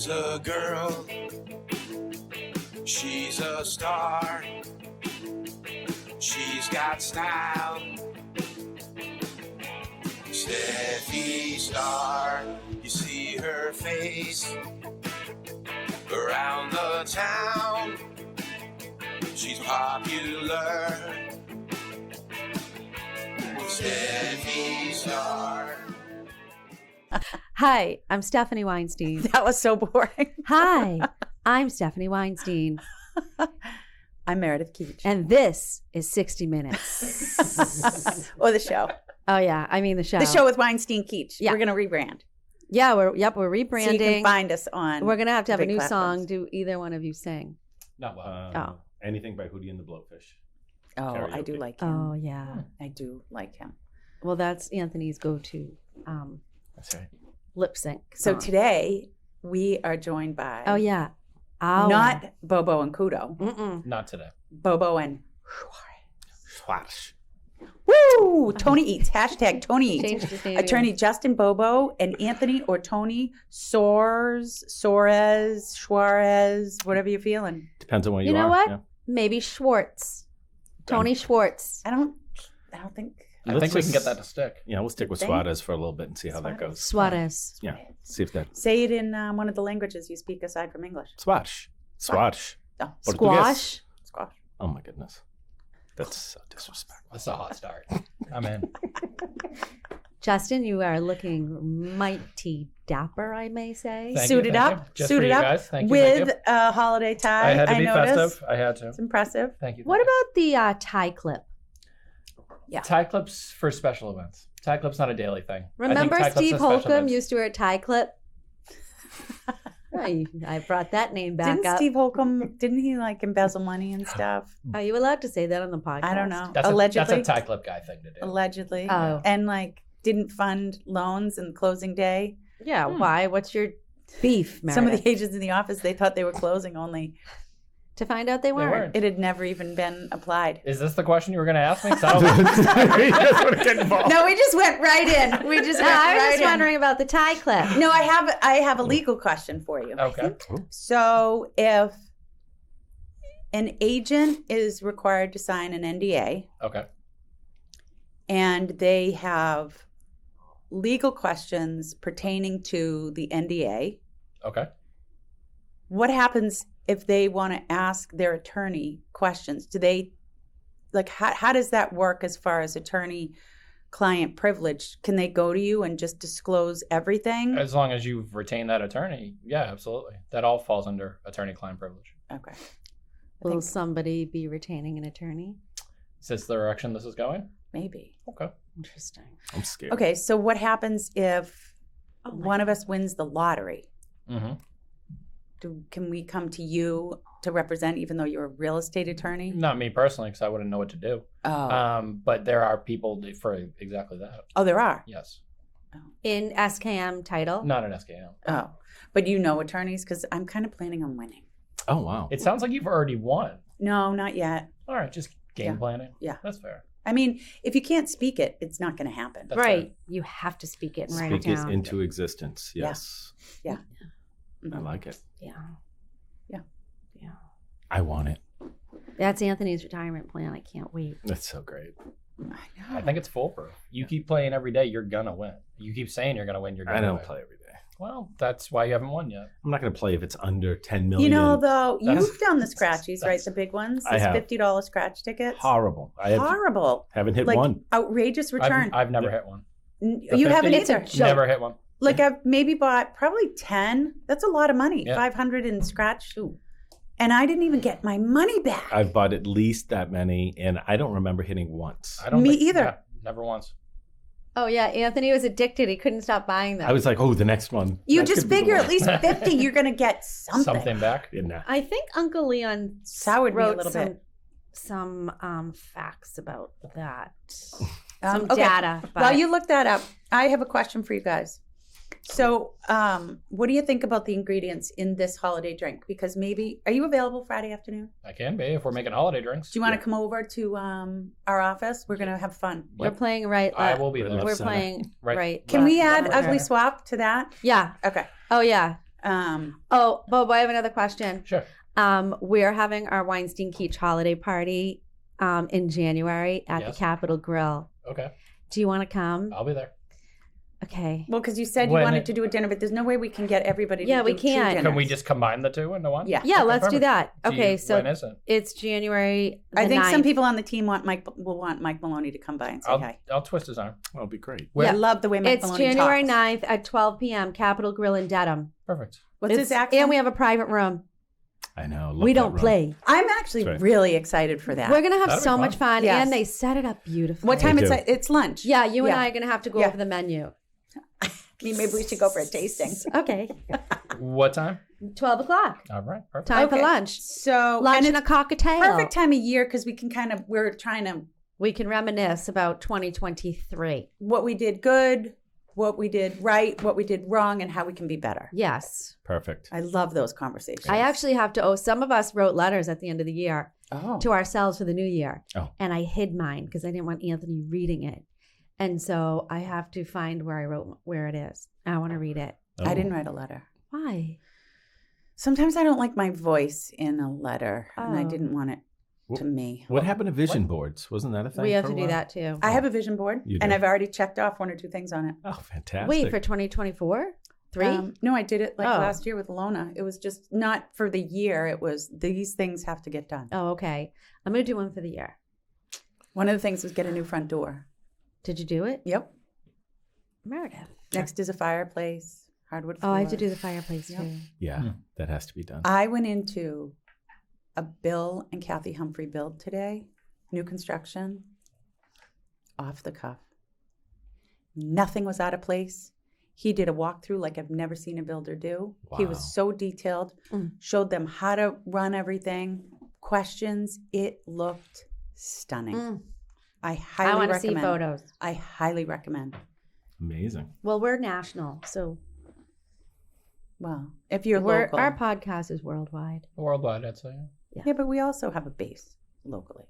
There's a girl, she's a star. She's got style. Steffi Star, you see her face around the town. She's popular. Steffi Star. Hi, I'm Stephanie Weinstein. That was so boring. Hi, I'm Stephanie Weinstein. I'm Meredith Keach. And this is 60 Minutes. Or the show. Oh, yeah. I mean the show. The show with Weinstein Keach. Yeah. We're going to rebrand. Yeah, we're rebranding. So you can find us on. We're going to have a big new platforms. song. Do either one of you sing? Not well. Oh. Anything by Hootie and the Blowfish. Oh, I do Karaoke. like him. Oh, yeah. I do like him. Well, that's Anthony's go-to That's right. lip sync So song. today we are joined by. Oh, yeah. Not Bobo and Kudo. Mm-mm. Not today. Bobo and. Swash. Woo! Tony Eats. Hashtag Tony Eats. Changed his name. Attorney Justin Bobo and Anthony or Tony Soares, whatever you're feeling. Depends on what you You know are. what? Yeah. Maybe Schwartz. Tony Schwartz. I don't think. I Let's think we can just- get that to stick. Yeah, we'll stick with Think? Suarez for a little bit and see how that goes. Suarez. Yeah, see if that. Say it in one of the languages you speak aside from English. Swash. Swash. Oh, Squash. squash. Oh my goodness. That's so disrespectful. That's a hot start. I'm in. Justin, you are looking mighty dapper, I may say. Thank you, Suited thank up. you. Just Suited for you up guys. Thank you. with thank you. a holiday tie. I had to be noticed. festive. I had to. It's impressive. Thank you. What about the tie clip? tie clips for special events? Tie clip's not a daily thing. I think Remember tie clip's Steve a special Holcomb events. used to wear a tie clip? I brought that name back Didn't up. Steve Holcomb? Didn't he like embezzle money and stuff? Are you allowed to say that on the podcast? I don't know. That's Allegedly. a tie clip guy thing to do. Allegedly. Oh. And like didn't fund loans and closing day. Yeah, why? What's your beef, Meredith? Some of the agents in the office, they thought they were closing only. To find out they weren't. weren't. It had never even been applied. Is this the question you were going to ask me? 'Cause He just want to get involved. No, we just went right in. We just No, went I was right just in. wondering about the tie clip. No, I have a legal question for you. Okay. So if an agent is required to sign an NDA Okay. and they have legal questions pertaining to the NDA, Okay. what happens if they want to ask their attorney questions? Do they, like, how does that work as far as attorney-client privilege? Can they go to you and just disclose everything? As long as you've retained that attorney, yeah, absolutely. That all falls under attorney-client privilege. Okay. Will somebody be retaining an attorney? Is this the direction this is going? Maybe. Okay. Interesting. I'm scared. Okay, so what happens if one of us wins the lottery? Mm-hmm. Can we come to you to represent, even though you're a real estate attorney? Not me personally, because I wouldn't know what to do. But there are people for exactly that. Oh, there are. Yes. In SKM title? Not an SKM. Oh, but you know attorneys, because I'm kind of planning on winning. Oh, wow. It sounds like you've already won. No, not yet. All right, just game Yeah. planning. Yeah. That's fair. I mean, if you can't speak it, it's not going to happen. That's Right. fair. You have to speak it and write Speak it it down. into existence. Yeah. Yes. Yeah. I like it. Yeah. Yeah. Yeah. I want it. That's Anthony's retirement plan. I can't wait. That's so great. I think it's foolproof. You keep playing every day, you're going to win. You keep saying you're going to win, you're going I to don't win. play every day. Well, that's why you haven't won yet. I'm not going to play if it's under 10 million. You know, though, That's- you've done the scratchies, right? The big ones, I those have. $50 scratch tickets. Horrible. Horrible. Haven't hit Like one. outrageous return. I've never hit one. You haven't 50? either. Never hit one. Like I've maybe bought probably 10. That's a lot of money. Yeah. 500 in scratch. And I didn't even get my money back. I've bought at least that many, and I don't remember hitting once. I don't Me think- either. yeah, never once. Oh, yeah. Anthony was addicted. He couldn't stop buying them. I was like, oh, the next one. You That just could be the figure one. at least 50, you're going to get something. Something back. Yeah, nah. I think Uncle Leon Soured me a wrote little some, bit. some facts about that. Okay. Data. But While you look that up, I have a question for you guys. So, what do you think about the ingredients in this holiday drink? Because maybe, are you available Friday afternoon? I can be if we're making holiday drinks. Do you want to come over to our office? We're going to have fun. we're playing right. I will be there. We're Center. playing Right. right. Can we left, add center. Ugly Swap to that? Yeah. Okay. Oh, yeah. Oh, Bobo, I have another question. Sure. We're having our Weinstein Keach holiday party in January at the Yes. Capitol Grill. Okay. Do you want to come? I'll be there. Okay. Well, because you said you When wanted it- to do a dinner, but there's no way we can get everybody Yeah, to we do two can't. dinners. Can we just combine the two into one? Yeah. Yeah, Okay, let's do perfect. that. Do Okay, you- so when is it? it's January. I think some 9th. people on the team will want Mike Maloney to come by and say hi. I'll twist his arm. That'll be great. Where- I love the way Mike It's Maloney January talks. 9th at 12 p.m. Capitol Grill in Dedham. Perfect. What's his accent? And we have a private room. I know. love We that don't room. play. I'm actually That's right. really excited for that. We're gonna have That'll be so fun. much fun, Yes. and they set it up beautifully. What time They it's do. it's lunch? Yeah, you and Yeah. I are gonna have to go Yeah. over the menu. I mean, maybe we should go for a tasting. Okay, What time? 12 o'clock. All right. Perfect. Time for Okay. lunch. So Lunch and and a it's cocktail. perfect time of year because we're trying to We can reminisce about 2023. what we did good, what we did right, what we did wrong, and how we can be better. Yes. Perfect. I love those conversations. I actually have to some of us wrote letters at the end of the year oh to ourselves for the new year. Oh. And I hid mine because I didn't want Anthony reading it. And so I have to find where it is. I want to read it. I Oh. didn't write a letter. Why? Sometimes I don't like my voice in a letter, and I Oh. didn't want it Wh- to me. What happened to vision boards? Wasn't that a thing? We have for to a do while? that too. I have a vision board, You and do. I've already checked off one or two things on it. Oh, fantastic. Wait, for 2024? 3? No, I did it like Oh. last year with Lona. It was just not for the year. It was these things have to get done. Oh, okay. I'm going to do one for the year. One of the things was get a new front door. Did you do it? Yep. Meredith. Next is a fireplace, hardwood Oh, floor. I have to do the fireplace Yep. too. Yeah, that has to be done. I went into a Bill and Kathy Humphrey build today, new construction, off the cuff. Nothing was out of place. He did a walkthrough like I've never seen a builder do. He Wow. was so detailed, Mm. showed them how to run everything, questions. It looked stunning. Mm. I I highly want to see recommend. photos. I highly recommend. Amazing. Well, we're national, so Well, if you're local. our podcast is worldwide. Worldwide, I'd say. Yeah, but we also have a base locally.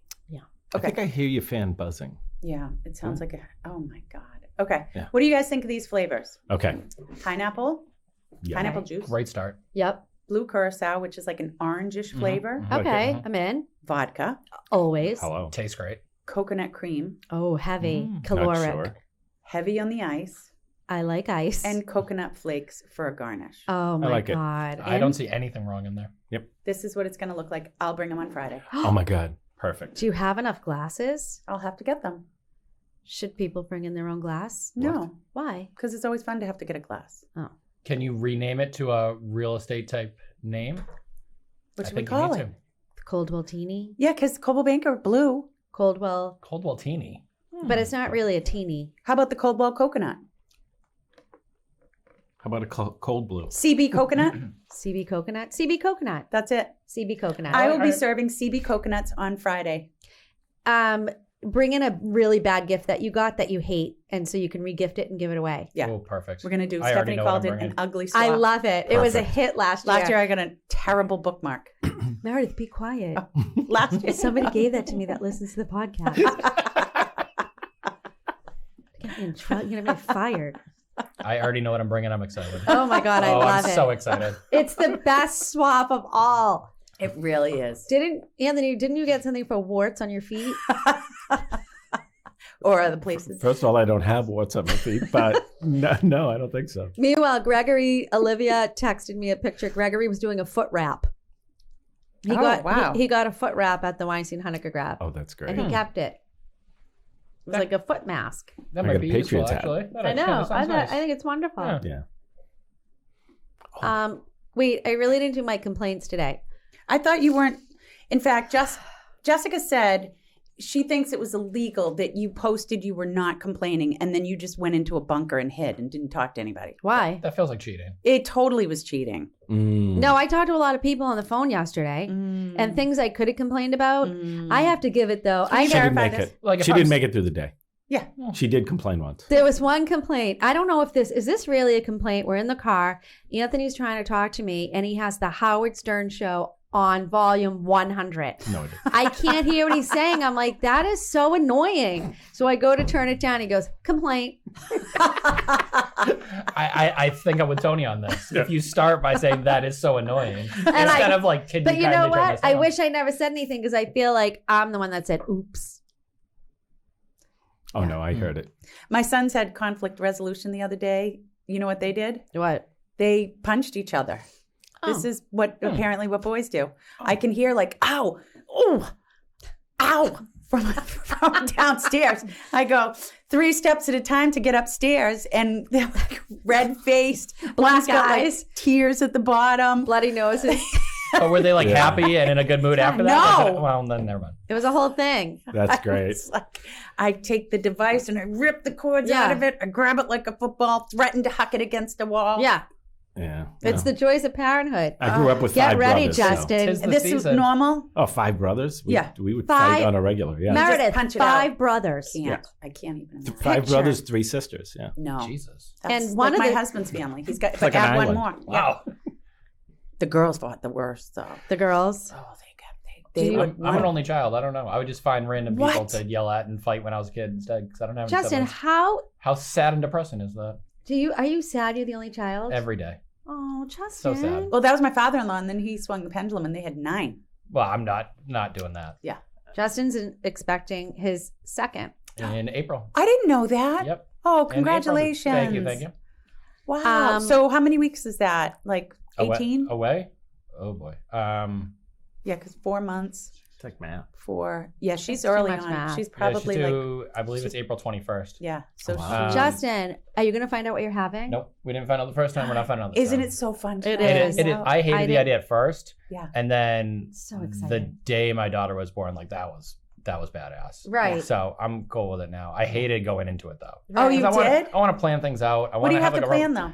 I Okay. think I hear your fan buzzing. Yeah, it sounds like oh my God. Okay. Yeah. What do you guys think of these flavors? Okay. Pineapple, Yeah. pineapple Okay. juice, Great start. Yep. blue curacao, which is like an orangish Mhm. flavor, I like Okay, it. I'm in. vodka, Always. Hello. Tastes great. coconut cream, Oh, heavy, Not caloric. sure. heavy on the ice, I like ice. and coconut flakes for a garnish. oh my like it. God. I don't see anything wrong in there. This is what it's going to look like. I'll bring them on Friday. Oh my God. Perfect. Do you have enough glasses? I'll have to get them. Should people bring in their own glass? No, Why? because it's always fun to have to get a glass. Oh, Can you rename it to a real estate type name? What I should we think you call need it? the Coldwell Teeny. Yeah, because Coldwell Banker blue. Coldwell, Coldwell Teeny. but it's not really a teeny. How about the Coldwell coconut? How about a cold blue? CB coconut. CB coconut. CB coconut. That's it. CB coconut. I will be Alright. serving CB coconuts on Friday. Bring in a really bad gift that you got that you hate, and so you can regift it and give it away. Yeah. Oh, perfect. We're gonna do. I already Stephanie know what called I'm it an bringing. ugly swap. I love it. It was a Perfect. hit last year. Last year I got a terrible bookmark. Meredith, be quiet. Last year Somebody gave that to me that listens to the podcast. Get me in trouble. You're gonna be fired. I already know what I'm bringing. I'm excited. Oh my God, I oh, love I'm it. so excited. It's the best swap of all. It really is. Didn't you get something for warts on your feet? Or other places. First of all, I don't have warts on my feet, but no, I don't think so. Meanwhile, Olivia texted me a picture. Gregory was doing a foot wrap. Wow. He got a foot wrap at the Weinstein Hanukkah grab, Oh, that's great. and he kept it. It was like a foot mask. That I might got be a useful, Patriots hat. actually. That I know. actually sounds nice. I think it's wonderful. Yeah. Yeah. Wait, I really didn't do my complaints today. I thought you weren't. In fact, Jessica said she thinks it was illegal that you posted you were not complaining, and then you just went into a bunker and hid and didn't talk to anybody. Why? That feels like cheating. It totally was cheating. No, I talked to a lot of people on the phone yesterday, and things I could have complained about. I have to give it though. Can you She didn't verify make this? it. Like if She I didn't was- make it through the day. Yeah. She did complain once. There was one complaint. I don't know if this is really a complaint. We're in the car. Anthony's trying to talk to me, and he has the Howard Stern show on volume 100. No, I didn't. I can't hear what he's saying. I'm like, that is so annoying. So I go to turn it down. He goes, complaint. I I think I'm with Tony on this. If you start by saying that is so annoying, instead of like, can But you you know kindly turn what? this I down? wish I never said anything because I feel like I'm the one that said, oops. Oh no, I heard it. My sons had conflict resolution the other day. You know what they did? What? They punched each other. This is what apparently what boys do. I can hear like, ow, oh, ow, from downstairs. I go 3 steps at a time to get upstairs, and they're like red-faced, black eyes, tears at the bottom. Bloody noses. But were they like happy and in a good mood after that? No. Well, then never mind. It was a whole thing. That's great. It's like, I take the device and I rip the cords out of it. I grab it like a football, threaten to huck it against a wall. Yeah. Yeah. It's the joys of parenthood. I grew up with Get 5 ready, brothers. so- Justin. Tis the This is season. normal. Oh, 5 brothers? Yeah. We would 5 fight on a regular. Yeah. Meredith, punch it 5 out. brothers. I can't even. 5 picture. brothers, 3 sisters. Yeah. No. Jesus. That's And one like of my the- husband's family. He's got, like but an add one island. more. Wow. The girls fought the worst, though. The girls. Oh, they I'm an only child. I don't know. I would just find random people What? to yell at and fight when I was a kid instead because I don't have any Justin, siblings. How sad and depressing is that? are you sad you're the only child? Every day. Oh, Justin. So sad. Well, that was my father-in-law, and then he swung the pendulum, and they had 9. Well, I'm not doing that. Justin's expecting his second. In April. I didn't know that. Yep. Oh, In April. congratulations! Thank you. Wow. So how many weeks is that? Like 18? Away? Oh boy. Yeah, because 4 months. It's like math. 4. Yeah, she's too early much on. math. She's Yeah, probably like. I believe it's April 21st. Yeah. So Wow. Justin, are you going to find out what you're having? Nope, we didn't find out the first time. We're not finding out this isn't time. it so fun? To It find is. It is. out? I hated the didn't- idea at first. Yeah. And then So the exciting. day my daughter was born, like that was badass. Right. So I'm cool with it now. I hated going into it though. Oh, you 'Cause did? I want to plan things out. I What want do you have like to a plan though?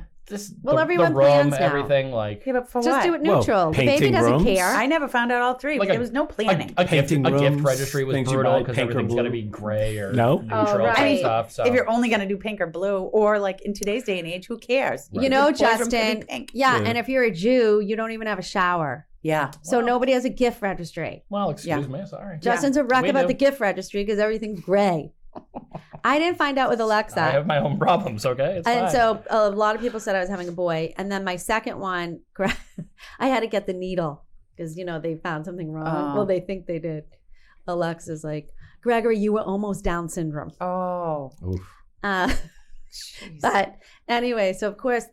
Well, the everyone room, plans now. everything like Yeah, but for Just what? do it Well, neutral. The baby painting doesn't rooms? care. I never found out all 3. Like there was no planning. A Painting gift rooms, registry was things you brutal buy, because pink or everything's got to blue. be gray or No? neutral Oh, right. kind I of mean, stuff. So If you're only going to do pink or blue, or like in today's day and age, who cares? You know, Just boys' room can be Justin. pink. Yeah, Yeah. and if you're a Jew, you don't even have a shower. Yeah. So nobody has a gift registry. well, excuse me, sorry. Justin's a wreck We about do. the gift registry because everything's gray. I didn't find out with Alexa. I have my own problems. Okay, it's And fine. so a lot of people said I was having a boy. And then my second one, I had to get the needle because, they found something wrong. Oh. Well, they think they did. Alexa's like, Gregory, you were almost Down syndrome. Oh. Oof. But anyway, so of course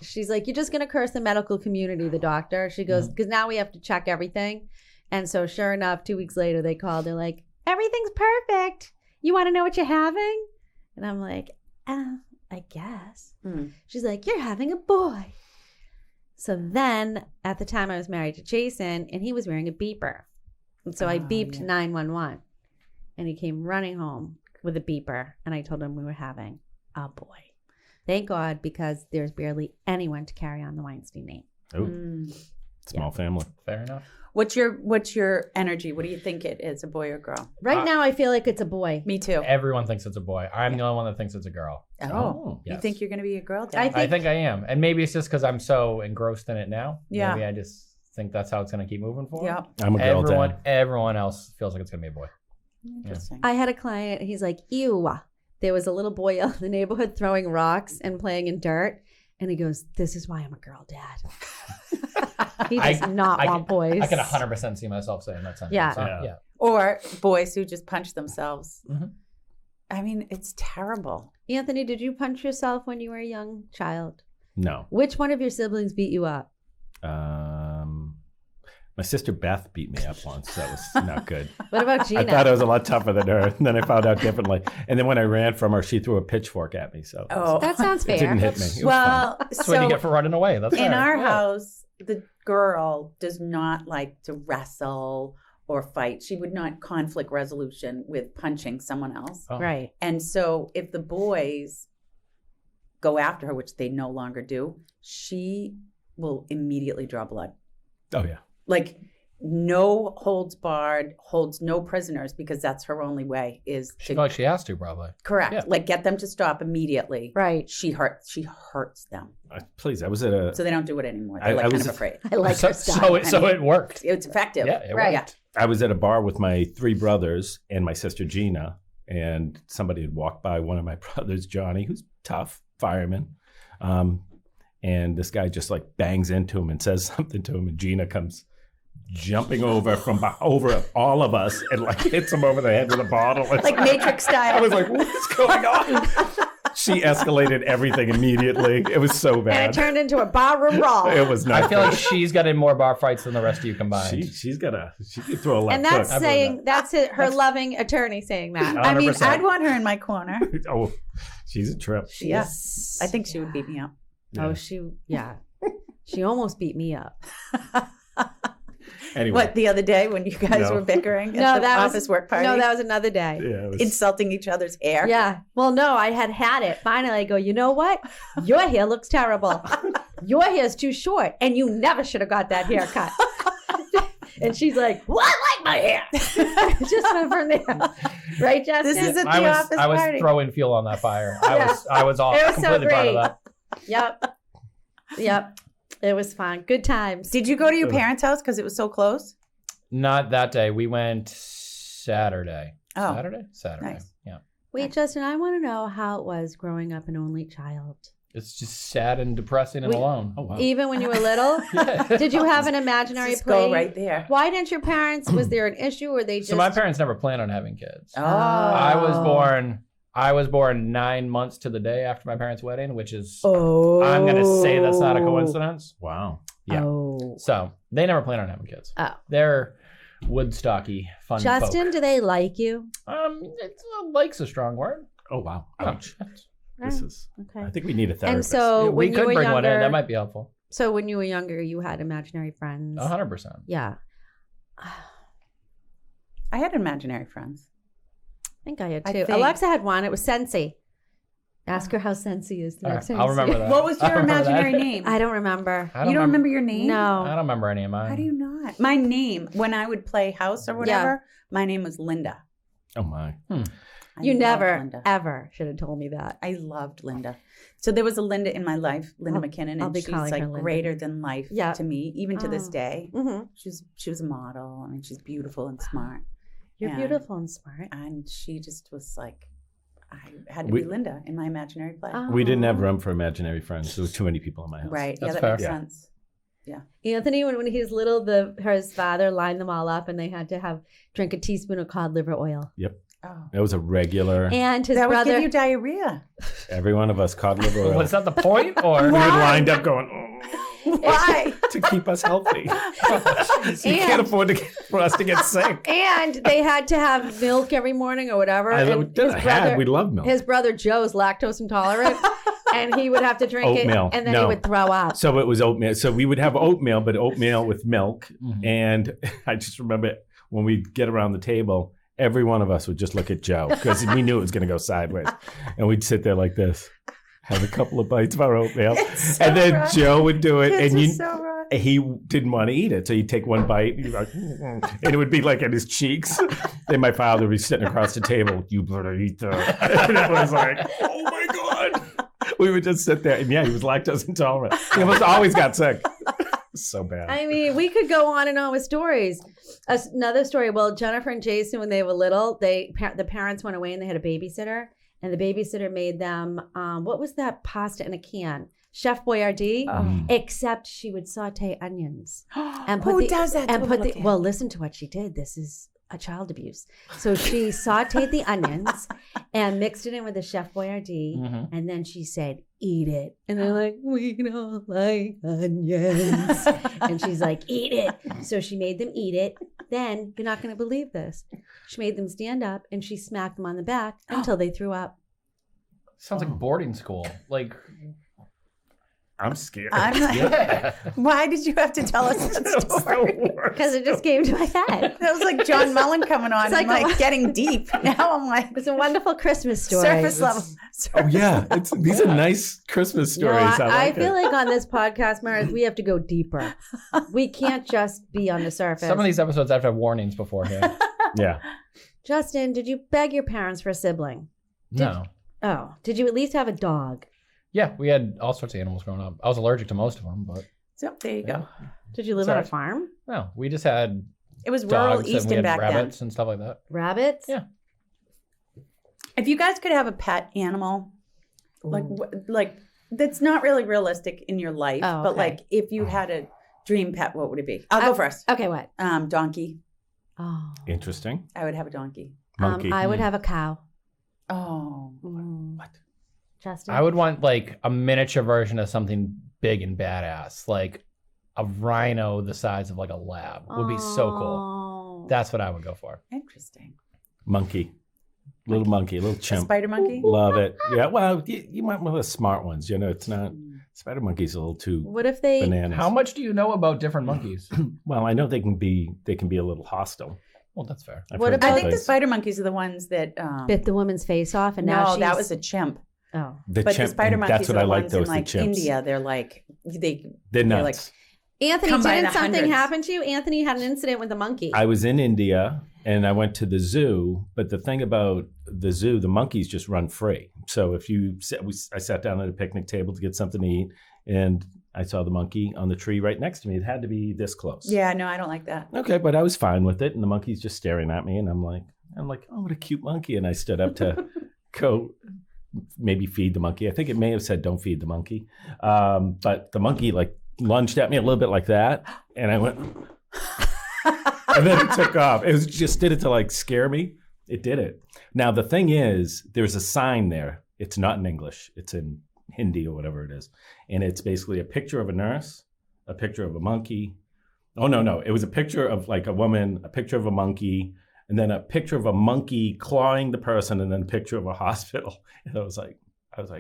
she's like, you're just going to curse the medical community, the doctor. She goes, because now we have to check everything. And so sure enough, 2 weeks later, they called. They're like, everything's perfect. You want to know what you're having? And I'm like, I guess. She's like, you're having a boy. So then at the time I was married to Jason and he was wearing a beeper. And so I beeped 911 and he came running home with a beeper and I told him we were having a boy. Thank God, because there's barely anyone to carry on the Weinstein name. Oh, small family. Fair enough. What's your energy? What do you think it is, a boy or girl? Right now I feel like it's a boy. Me too. Everyone thinks it's a boy. I'm the only one that thinks it's a girl. Oh, Yes. you think you're going to be a girl? I Dad? I think I am. And maybe it's just because I'm so engrossed in it now. Yeah. Maybe I just think that's how it's going to keep moving forward. Yeah. I'm a girl dad. Everyone else feels like it's going to be a boy. Interesting. I had a client, he's like, ew. There was a little boy out in the neighborhood throwing rocks and playing in dirt. And he goes, this is why I'm a girl dad. He does not want boys. I can 100% see myself saying that sentence. Yeah. So, yeah. Or boys who just punch themselves. Mhm. I mean, it's terrible. Anthony, did you punch yourself when you were a young child? No. Which one of your siblings beat you up? My sister Beth beat me up once. That was not good. What about Gina? I thought I was a lot tougher than her, and then I found out differently. And then when I ran from her, she threw a pitchfork at me. So That sounds it fair. didn't hit me. It was Well, That's what you get for running away. That's in fair. our Yeah. house, the girl does not like to wrestle or fight. She would not conflict resolution with punching someone else. Oh. Right. And so if the boys go after her, which they no longer do, she will immediately draw blood. fun. Oh yeah. Like no holds barred, holds no prisoners, because that's her only way is She to felt like she has to, probably. correct. Yeah. Like get them to stop immediately. Right. She hurts them. Please, I was at a. So they don't do it anymore. They're I like kind was- of afraid. I like so, her style. so it worked. It's effective. Yeah, it Right. worked. Yeah. I was at a bar with my 3 brothers and my sister Gina, and somebody had walked by one of my brothers, Johnny, who's tough fireman. and this guy just like bangs into him and says something to him, and Gina comes jumping over over all of us and like hits him over the head with a bottle. It's Like Matrix style. I was like, what is going on? She escalated everything immediately. It was so And bad. it turned into a barroom brawl. It was not I feel good. like she's got in more bar fights than the rest of you combined. She could throw a left And that's hook. saying, that's it, her loving attorney saying that. I mean, 100%. I'd want her in my corner. Oh, she's a trip. Yes. I think she would beat me up. Oh, she almost beat me up. Anyway. What, the other day when you guys No. were bickering No, at the that office was work party? No, that was another day. Yeah, it was, Insulting each other's hair? Yeah. Well, no, I had it. Finally, I go, you know what? Your hair looks terrible. Your hair's too short, and you never should have got that haircut. And she's like, well, I like my hair. Just went from there. Right, Justin? This is at the I office was party. throwing fuel on that fire. Yeah. I was all It was so completely part of great. that. Yep. It was fun. Good times. Did you go to your parents' house because it was so close? Not that day. We went Saturday. Oh. Saturday. Nice. Yeah. Wait, Justin, I want to know how it was growing up an only child. It's just sad and depressing and We- alone. oh, wow. Even when you were little? Yeah. Did you have an imaginary Just play? go right there. Why didn't your parents, was there an issue or they just... So my parents never planned on having kids. Oh. I was born 9 months to the day after my parents' wedding, which is Oh. I'm gonna say that's not a coincidence. Wow. Yeah. Oh. So they never planned on having kids. Oh. They're Woodstocky fun Justin, folk. do they like you? Like's a strong word. Oh, wow. Oh, Ouch. This is, Okay. I think we need a And therapist. so we when could you were bring younger, one in. That might be helpful. so when you were younger, you had imaginary friends. 100%. Yeah. I had imaginary friends. I think I had I two. think- Alexa had one. It was Sensi. Ask her how Sensi is. the All next right, time I'll you see remember her. that. What was I your remember that. imaginary name? I don't remember. You don't remember your name? I No. don't remember any of mine. How do you not? My name, when I would play house or whatever, my name was Linda. Oh, my. I You loved never, Linda. ever should have told me that. I loved Linda. So there was a Linda in my life, Linda McKinnon, I'll and be she's calling her like Linda. greater than life Yeah. to me, even to this Oh. day. Mm-hmm. She was a model. I mean, she's beautiful and smart. You're Yeah. beautiful and smart. And she just was like, I had to We- be Linda in my imaginary play. We didn't have Oh. room for imaginary friends. There was too many people in my house. Right. That's yeah, that fair. makes Yeah. sense. Anthony, when he was little, his father lined them all up, and they had to drink a teaspoon of cod liver oil. Oh. It was a regular, And his That would brother, give you diarrhea. every one of us cod liver oil. Was that the point? Or We were lined up going, Why? to keep us healthy. You can't afford for us to get sick. and they had to have milk every morning or whatever. And We love milk. his brother Joe's lactose intolerant, and he would have to drink Oatmeal. it, and then No. he would throw up. So it was oatmeal. So we would have oatmeal, but oatmeal with milk. Mhm. And I just remember when we'd get around the table, every one of us would just look at Joe because we knew it was going to go sideways. And we'd sit there like this, have a couple of bites of our oatmeal. It's so And then rough. Joe would do it. Kids And are you, so rough. he didn't want to eat it. So he'd take one bite and, and it would be like in his cheeks. Then my father would be sitting across the table. You better eat that. And it was like, oh my God. We would just sit there. And yeah, he was lactose intolerant. He almost always got sick. So bad. I mean, we could go on and on with stories. Another story. Well, Jennifer and Jason, when they were little, the parents went away and they had a babysitter, and the babysitter made them what was that pasta in a can? Chef Boyardee. Oh. Except she would saute onions and put Who the, does that? and to a put the. little kid? Well, listen to what she did. This is a child abuse. So she sauteed the onions and mixed it in with the Chef Boyardee, Mhm. and then she said, "Eat it." And they're like, "We don't like onions." And she's like, "Eat it." So she made them eat it. Then, you're not going to believe this, she made them stand up and she smacked them on the back until they threw up. Sounds like boarding school. Like, I'm scared. I'm like, yeah. why did you have to tell us that That was story? the worst. Because it just came to my head. That was like John Mullen coming on It's and like like getting deep. Now I'm like It's a wonderful Christmas story. surface level. Oh yeah, these are nice Christmas No, stories. I like feel it. like on this podcast, Meredith, we have to go deeper. We can't just be on the surface. Some of these episodes have to have warnings beforehand. Yeah. Justin, did you beg your parents for a sibling? No. Oh, did you at least have a dog? Yeah, we had all sorts of animals growing up. I was allergic to most of them, but So there you go. Did you live Sorry. on a farm? no, we just had It was rural dogs and we Easton had back rabbits and stuff like that. Rabbits? Yeah. then. If you guys could have a pet animal, like that's not really realistic in your life. Oh, But okay. like, if you had a dream pet, what would it be? I'll go first. Okay, what? Donkey. Oh. Interesting. I would have a donkey. Monkey. I would have a cow. Oh. What? Justin? I would want like a miniature version of something big and badass, like a rhino the size of like a lab. Would be so cool. Oh. That's what I would go for. Interesting. Monkey. Little monkey, little A chimp. spider monkey? Love it. Yeah, well, you want one of the smart ones. You know, it's not, spider monkey's a little too What if they bananas. How much do you know about different monkeys? Well, I know they can be a little hostile. Well, that's fair. I've What heard about- I that think the place- spider monkeys are the ones that. bit the woman's face off and now No, she's... that was a chimp. Oh. the But chimp, the spider and monkeys that's what are I the like ones those, in like the chimps. India. They're like They're they're nuts. like Anthony, Come by didn't the something hundreds. happen to you? Anthony had an incident with a monkey. I was in India and I went to the zoo, but the thing about the zoo, the monkeys just run free. So if you, I sat down at a picnic table to get something to eat, and I saw the monkey on the tree right next to me. It had to be this close. yeah, no, I don't like that. Okay, but I was fine with it, and the monkey's just staring at me, and I'm like, oh, what a cute monkey. And I stood up to go maybe feed the monkey. I think it may have said, don't feed the monkey. But the monkey like lunged at me a little bit like that, and I went, and then it took off. It was just did it to like scare me. It did it. Now, the thing is, there's a sign there. It's not in English. It's in Hindi or whatever it is. And it's basically a picture of a nurse, a picture of a monkey. Oh, no. It was a picture of like a woman, a picture of a monkey, and then a picture of a monkey clawing the person, and then a picture of a hospital. And I was like,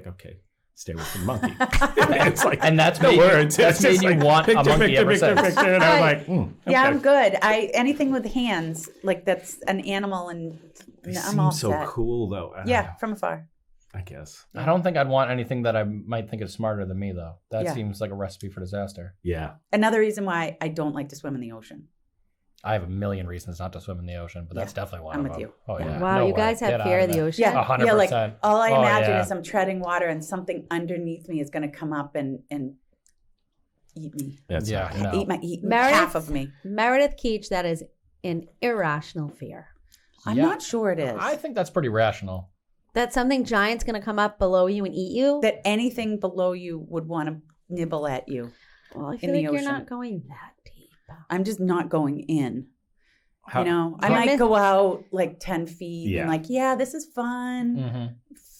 okay, stay away from the monkey. It's like, And that's no made, words. that's It's made just you like, want a picture, monkey picture, ever picture, since. picture. And I'm like, Yeah, okay. I'm good. Anything with hands, like that's an animal, and They I'm seem all so set. cool, though. Yeah, from afar. I guess. I don't think I'd want anything that I might think is smarter than me, though. That Yeah. seems like a recipe for disaster. Yeah. Another reason why I don't like to swim in the ocean. I have a million reasons not to swim in the ocean, but that's definitely one I'm of with them. you. Oh, yeah. Wow, No you way. guys have Get fear out of the there. ocean. Yeah, 100%. yeah. Like all I Oh, imagine yeah. is I'm treading water and something underneath me is going to come up and eat me, That's Yeah, no. eat Meredith? half of me. Meredith Keach, that is an irrational fear. I'm Yeah. not sure it is. I think that's pretty rational. That something giant's going to come up below you and eat you? that anything below you would want to nibble at you. Well, I in feel the like you're ocean. not going that deep. I'm just not going in. How- You know, I You're might miss- go out like 10 feet Yeah. and like, yeah, this is fun Mm-hmm.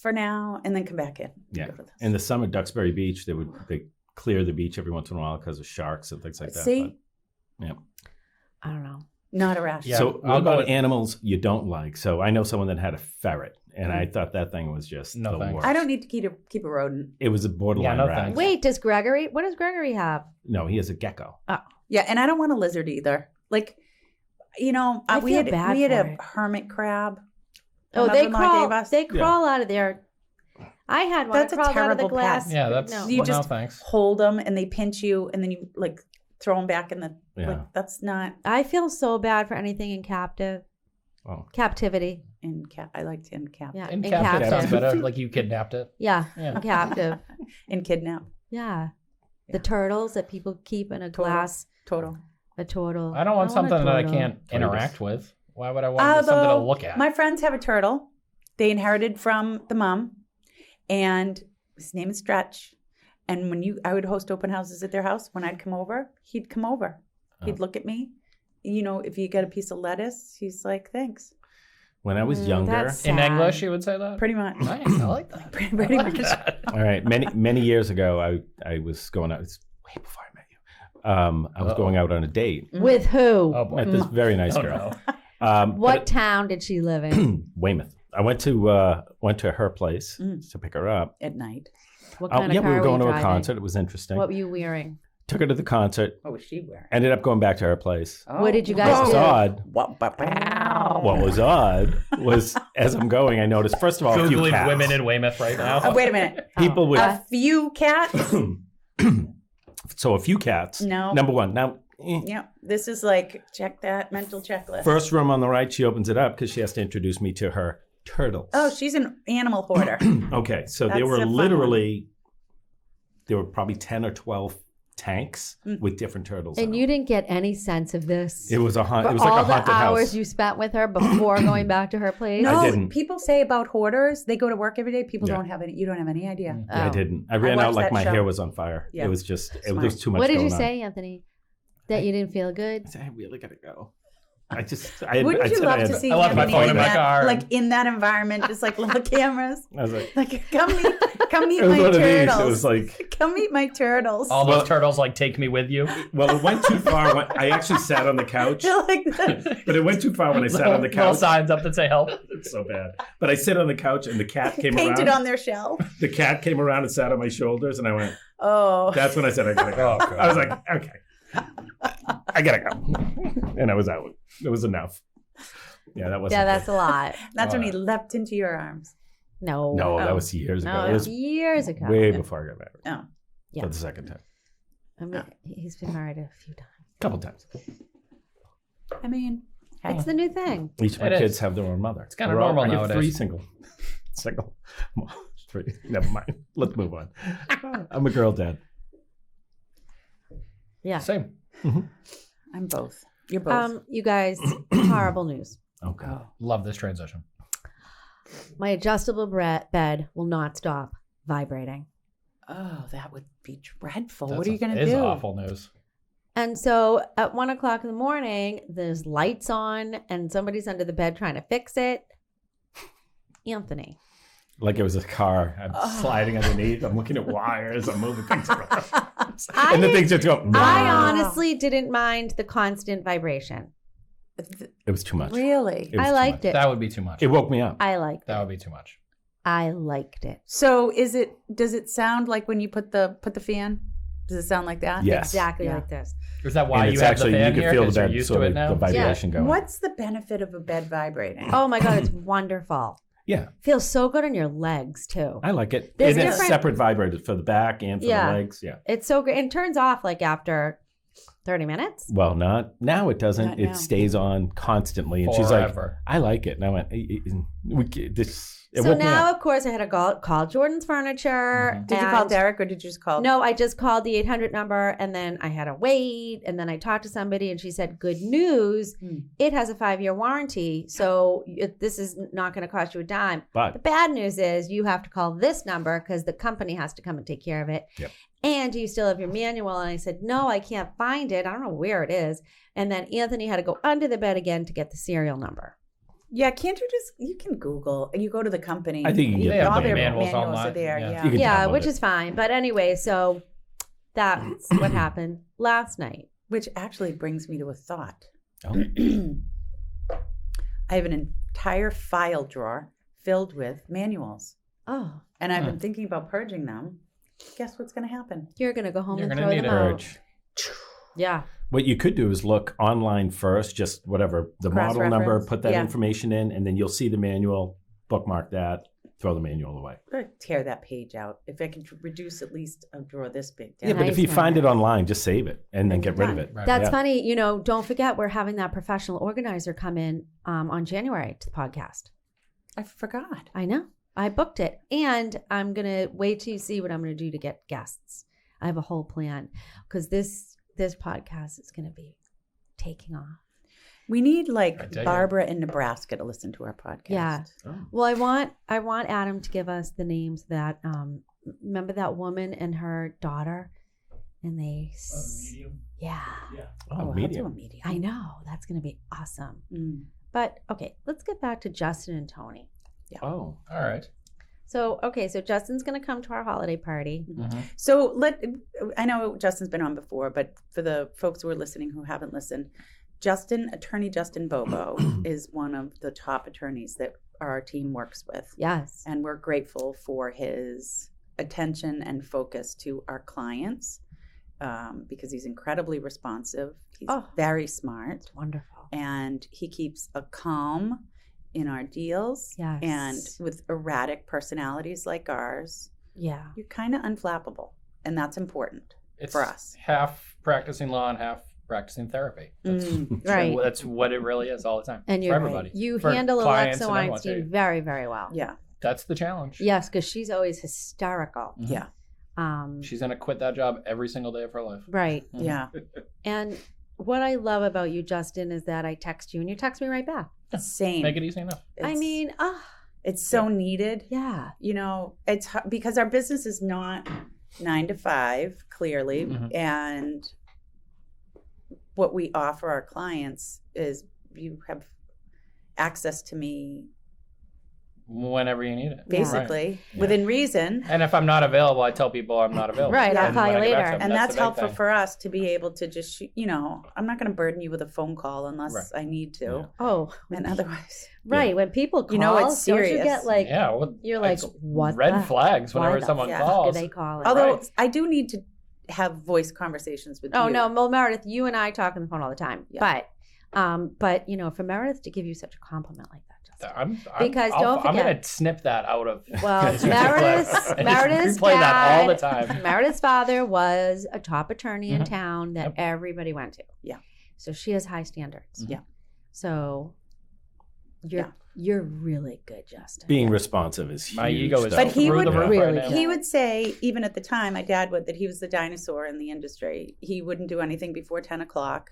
for now, and then come back in. Yeah. Go to this. In the summer, Duxbury Beach, they clear the beach every once in a while because of sharks and things like that. See? But, yeah. I don't know. Not irrational. Yeah, So I'll what go about with- animals you don't like? So I know someone that had a ferret, and I thought that thing was just No the thanks. worst. I don't need to keep a rodent. It was a borderline no rat. thanks. Wait, what does Gregory have? No, he has a gecko. Yeah, and I don't want a lizard either. Like, you know, I we feel had bad a for it. hermit crab. Oh, My they mother-in-law crawl. gave us. They crawl out of there. I had one. That's It a crawled out of the terrible glass. pet. Yeah, that's No. You well, just- no thanks. hold them and they pinch you, and then you like throw them back in the. Yeah. Like, that's not I feel so bad for anything in Oh. captivity. in cap. I liked in cap. Yeah, In captive sounds better. Like you kidnapped it. Yeah, Yeah. in captive. In kidnap. Yeah. The Yeah. turtles that people keep in a glass. Total. A turtle. I don't want a something that I turtle. can't Tortoise. interact with. Why would I want something to look at? My friends have a turtle. They inherited from the mom, and his name is Stretch. And when I would host open houses at their house. When I'd come over, he'd come over. He'd look at me. You know, if you get a piece of lettuce, he's like, "Thanks." When I was Mm, younger, that's In sad. English, you would say that? Pretty much. Nice. I like that. Pretty I like much. that. all right, many years ago, I was going out. It's way before I met you. I was Uh-oh. going out on a date. With who? Oh, boy. Met this very nice Oh, girl. no. What town did she live in? Weymouth. I went to her place Mm. to pick her up. At night. What kind Yeah, of we car were going you to a driving? concert. It was interesting. What were you wearing? Took her to the concert. What was she wearing? Ended up going back to her place. What did you What guys was do? odd? Wow. What was odd was as I'm going, I noticed first of all a few Googling cats. women in Weymouth right now. Wait a minute. People with A few cats? so a few cats. No. Number one. Now, Yeah. This is like, check that mental checklist. first room on the right, she opens it up because she has to introduce me to her turtles. Oh, she's an animal hoarder. Okay, so That's there were a fun literally, there were probably 10 or 12 tanks with different turtles. in And them. you didn't get any sense of this. It was a haunt. For It was like all a haunted the hours house. you spent with her before going back to her place. No, I didn't. people say about hoarders, they go to work every day. People Yeah. don't have any. You don't have any idea. Yeah, I Oh. didn't. I ran out watched like that my show. hair was on fire. Yeah. It was just. It Smart. was too much. What did you going on. say, Anthony? That you didn't feel good? I said, I really gotta go. I just. Wouldn't you said love I to had- see I left my Anthony phone in in my that, car. like in that environment, just like little cameras? I was like, Like, come meet it was my one of these. turtles. It was like, Come meet my turtles. All those Well- turtles like take me with you. well, it went too far. I actually sat on the couch, You're like that. but it went too far when I sat on the Little couch. signs up that say help. It's so bad. But I sit on the couch, and the cat came Painted around. on their shelf. The cat came around and sat on my shoulders, and I went. Oh. That's when I said I gotta go. Oh, God. I was like, okay, I gotta go, and I was out. It was enough. Yeah, that wasn't. Yeah, that's a lot. That's when he All leapt into your arms. No. No, that Oh. was years ago. No, It it was was years ago. way before I got married. Oh. Yeah. For the second time, I mean, he's been married a few times. a couple times. I mean, hey. It's the new thing. Each of my It is. kids have their own mother. It's kinda normal I have nowadays. 3 single, three. Never mind. Let's move on. I'm a girl dad. Yeah. Same. I'm both. You're both. You guys, horrible news. Oh God. Love this transition. My adjustable bed will not stop vibrating. Oh, that would be dreadful. That's What are you going It to is do? awful news. And so at 1:00 in the morning, there's lights on and somebody's under the bed trying to fix it. Anthony. Like it was a car. I'm sliding underneath. I'm looking at wires. I'm moving things around. And the things just go. I honestly didn't mind the constant vibration. It was too much. Really? It was I too liked much. it. That would be too much. It woke me up. I liked That it. would be too much. I liked it. So does it sound like when you put the fan? Does it sound like that? Yes. Exactly Yeah. like this. Is that why And you it's have actually the fan you here? can feel 'Cause the you're bed, used so to it the now? vibration going. What's the benefit of a bed vibrating? Oh my God, it's wonderful. Yeah, Feels so good on your legs too. I like it. There's And it's different- separate vibrators for the back and for Yeah. the legs. Yeah. It's so great. And turns off like after 30 minutes. Well, not now. It doesn't. Not It now. stays on constantly. And she's like, Forever. "I like it." And I went, "This." It So woke me now, up. of course, I had to call Jordan's Furniture. Did you call and- Derek or did you just call? No, I just called the 800 number and then I had to wait. And then I talked to somebody and she said, good news. It has a 5-year warranty. So this is not going to cost you a dime. The But bad news is you have to call this number because the company has to come and take care of it. Yep. And do you still have your manual? And I said, no, I can't find it. I don't know where it is. And then Anthony had to go under the bed again to get the serial number. Yeah, can't you can Google and you go to the company. I think you can get They have all the their manuals manuals online. are there. Yeah. Yeah. You can Yeah, download which it. is fine. But anyway, so that's what happened last night. Which actually brings me to a thought. Oh. I have an entire file drawer filled with manuals. Oh, And I've been thinking about purging them. Guess what's going to happen? you're going to go home You're and gonna throw need them a out. Purge. Yeah. What you could do is look online first, just whatever the model number, Cross-reference. put that Yeah. information in, and then you'll see the manual. Bookmark that. Throw the manual away. I'm going to tear that page out. If I can reduce at least a drawer this big down. Yeah, but if Nice. you find it online, just save it and then And get you're rid of done. it. Right. That's Yeah. funny. You know, don't forget we're having that professional organizer come in on January to the podcast. I forgot. I know. I booked it. And I'm going to wait till you see what I'm going to do to get guests. I have a whole plan because this podcast is going to be taking off. We need I like dig it. Barbara in Nebraska to listen to our podcast. Yeah. Oh. Well, I want Adam to give us the names that remember that woman and her daughter and they yeah. Oh, I'll do a medium. medium. I know. That's going to be awesome. Mm. But okay, let's get back to Justin and Tony. Oh. All right. So Justin's going to come to our holiday party. Mhm. So I know Justin's been on before, but for the folks who are listening who haven't listened, Attorney Justin Bobo is one of the top attorneys that our team works with. Yes. And we're grateful for his attention and focus to our clients because he's incredibly responsive. He's Oh. very smart Wonderful. and he keeps a calm in our deals. Yes. And with erratic personalities like ours, Yeah. you're kind of unflappable. And that's important It's for us. half practicing law and half practicing therapy. That's, Right. that's what it really is all the time. And for you're everybody. You For handle clients Alexa and everyone, Weinstein too. very, very well. Yeah. That's the challenge. Yes, because she's always hysterical. Mhm. Yeah. She's gonna quit that job every single day of her life. Right. Yeah. And what I love about you, Justin, is that I text you and you text me right back. Same. Make it easy enough. I mean, it's so needed. yeah. You know, it's because our business is not 9 to 5, clearly. Mhm. And what we offer our clients is you have access to me Whenever you need it. basically Right. within reason. And if I'm not available, I tell people I'm not available. Right, I'll And call you when I get back later. to them, And that's the big helpful thing. for us to be able to just, you know, I'm not going to burden you with a phone call unless Right. I need to. Yeah. Oh, And otherwise, right. When people call, You know it's don't you serious. get like, Yeah, well, you're like, it's what red the- flags why whenever the someone fuck do calls. they call it? although Right. I do need to have voice conversations with Oh you. no, well, Meredith, you and I talk on the phone all the time. Yeah. But you know, for Meredith to give you such a compliment like that, Justin. Because I'm don't gonna forget- snip that out of. Well, this particular Meredith's clip and just Meredith's replay that all the dad- time. Meredith's father was a top attorney in Mhm. town that Yep. everybody went to. Yeah. So she has high standards. Mhm. Yeah. So you're really good, Justin. Being responsive is huge. My ego is though. But he through would the roof really right now. Yeah. He would say, even at the time, my dad would, that he was the dinosaur in the industry. He wouldn't do anything before 10 o'clock.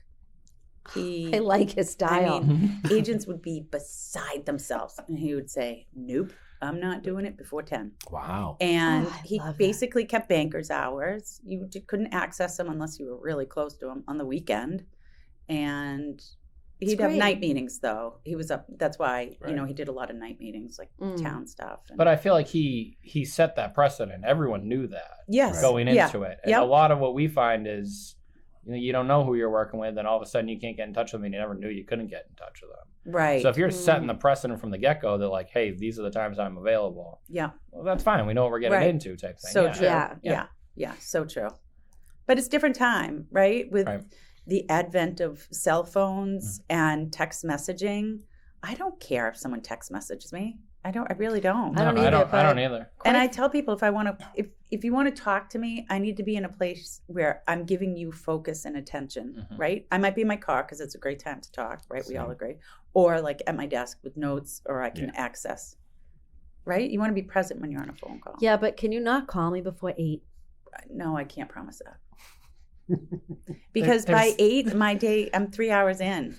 I like his style. mean, agents would be beside themselves. And he would say, nope, I'm not doing it before 10. Wow. And Oh, I he love that. basically kept banker's hours. You couldn't access them unless you were really close to him on the weekend. And he'd have great. night meetings, though. He was up. That's why, Right. you know, he did a lot of night meetings, like Mm. town stuff. And, But I feel like he set that precedent. Everyone knew that yes, going yeah. into it. And Yep. a lot of what we find is, you don't know who you're working with, and all of a sudden you can't get in touch with them, and you never knew you couldn't get in touch with them. Right. So if you're Mm. setting the precedent from the get-go, they're like, hey, these are the times I'm available. yeah. Well, that's fine. We know what we're getting Right. into type thing. So yeah. true. Yeah. Yeah. Yeah. So true. But it's different time, right? With Right. the advent of cell phones Mm. and text messaging, I don't care if someone text messages me. I really don't. I don't No, either, I don't but- either. And I tell people if I want to, if you want to talk to me, I need to be in a place where I'm giving you focus and attention, Mhm. right? I might be in my car because it's a great time to talk, right? We all Same. agree. Or like at my desk with notes, or I can Yeah. access, right? You want to be present when you're on a phone call. Yeah, but can you not call me before 8? No, I can't promise that. Because by There's- 8, my day, I'm 3 hours in.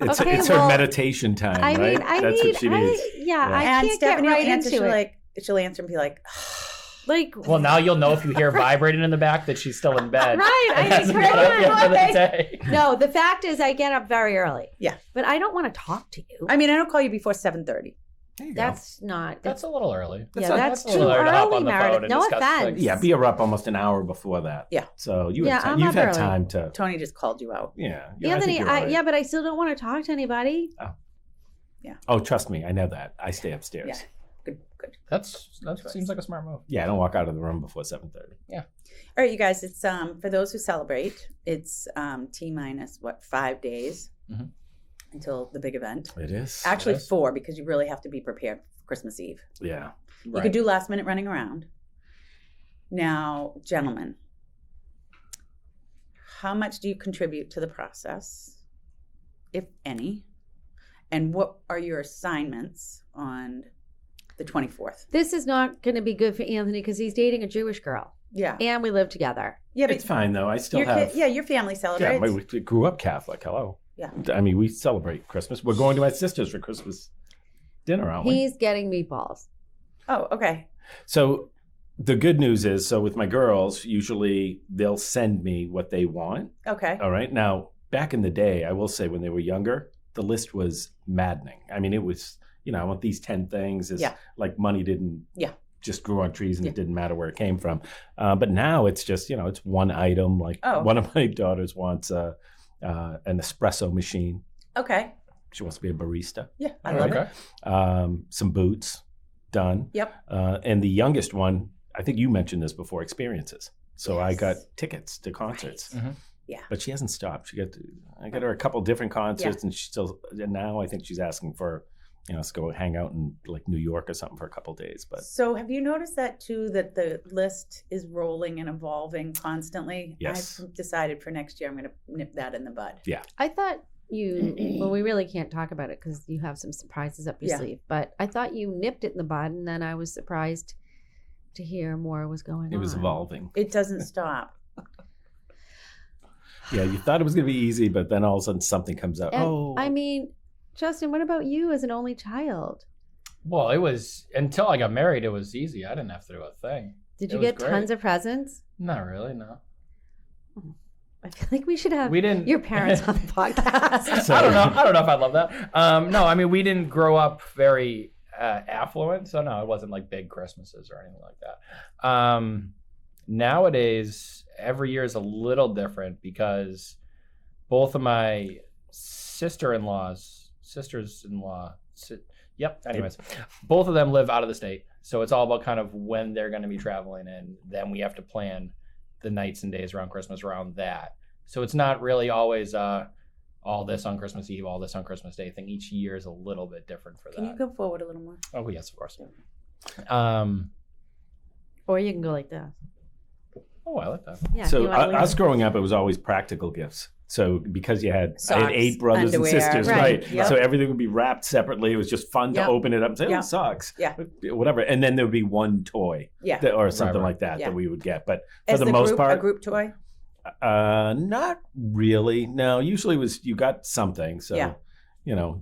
It's, Okay, it's well, her meditation time, I right? mean, I That's need, what she needs. yeah, Yeah. I And can't Stephanie get will right answer, into it. she'll answer and be like, Like, Well, now you'll know if you hear vibrating in the back that she's still in bed. right, And I hasn't got up yet for the day. No, the fact is, I get up very early. Yeah. but I don't want to talk to you. I mean, I don't call you before 7:30. There you go. That's not. That's a little early. that's a too little to hop early, on the phone Meredith. and No discuss offense. things. Yeah, be up almost an hour before that. Yeah. So you Yeah, have time. I'm You've up had early. time to. Tony just called you out. Yeah. Anthony, I think you're right. but I still don't want to talk to anybody. Oh, trust me, I know that. I stay upstairs. Yeah. Good, good. That seems like a smart move. Yeah, I don't walk out of the room before 7:30. All right, you guys, it's for those who celebrate, it's T minus 5 days Mhm. until the big event. It is. Actually, Yes. 4 because you really have to be prepared for Christmas Eve. Yeah. You could do last minute running around. Now, gentlemen, how much do you contribute to the process, if any? And what are your assignments on the 24th? This is not going to be good for Anthony because he's dating a Jewish girl, Yeah. and we live together. Yeah, It's fine though. I still your have. your family Yeah, celebrates. we grew up Catholic. Hello. Yeah. I mean, we celebrate Christmas. We're going to my sister's for Christmas dinner, aren't we? He's getting meatballs. Oh, okay. So the good news is, so with my girls, usually they'll send me what they want. Okay. All right. Now, back in the day, I will say when they were younger, the list was maddening. I mean, it was, I want these 10 things. It's Yeah. like money didn't just grew on trees and Yeah. it didn't matter where it came from. But now it's just, it's one item. Like one of my daughters wants an espresso machine. Okay. She wants to be a barista. Yeah, I love Okay. it. Some boots, done. Yep. And the youngest one, I think you mentioned this before, experiences. So I Yes. got tickets to concerts. Right. Mhm. Yeah. But she hasn't stopped. I got her a couple different concerts, and now I think she's asking for, let's go hang out in like New York or something for a couple days. But So have you noticed that too, that the list is rolling and evolving constantly? Yes. I've decided for next year I'm going to nip that in the bud. I thought well, we really can't talk about it because you have some surprises up your Yeah. sleeve. But I thought you nipped it in the bud, and then I was surprised to hear more was going on. It was evolving. It doesn't stop. Yeah, you thought it was going to be easy, but then all of a sudden something comes out. And, I mean, Justin, what about you as an only child? Well, it was until I got married. It was easy. I didn't have to do a thing. Did you It was get great. tons of presents? Not really. No. I feel like we should have We didn't- your parents on the podcast. I don't know if I love that. No, I mean, we didn't grow up very affluent, so no, it wasn't like big Christmases or anything like that. Nowadays, every year is a little different because both of my sisters-in-law, anyways, both of them live out of the state, so it's all about kind of when they're going to be traveling, and then we have to plan the nights and days around Christmas around that. So it's not really always all this on Christmas Eve, all this on Christmas Day thing. Each year is a little bit different for that. Can you go forward a little more? Oh yes, of course. Or you can go like this. Oh, I like that. Yeah. So you wanna leave us it? growing up, it was always practical gifts. So because I had Socks, 8 brothers underwear. and sisters, Right. right? Yep. So everything would be wrapped separately. It was just fun to Yep. open it up and say, oh, Yep. socks. Yeah. Whatever. And then there would be one toy Yeah. or something right. like that Yeah. that we would get. But for As the most group, part, a group toy? not really. No, usually it was you got something. So, Yeah.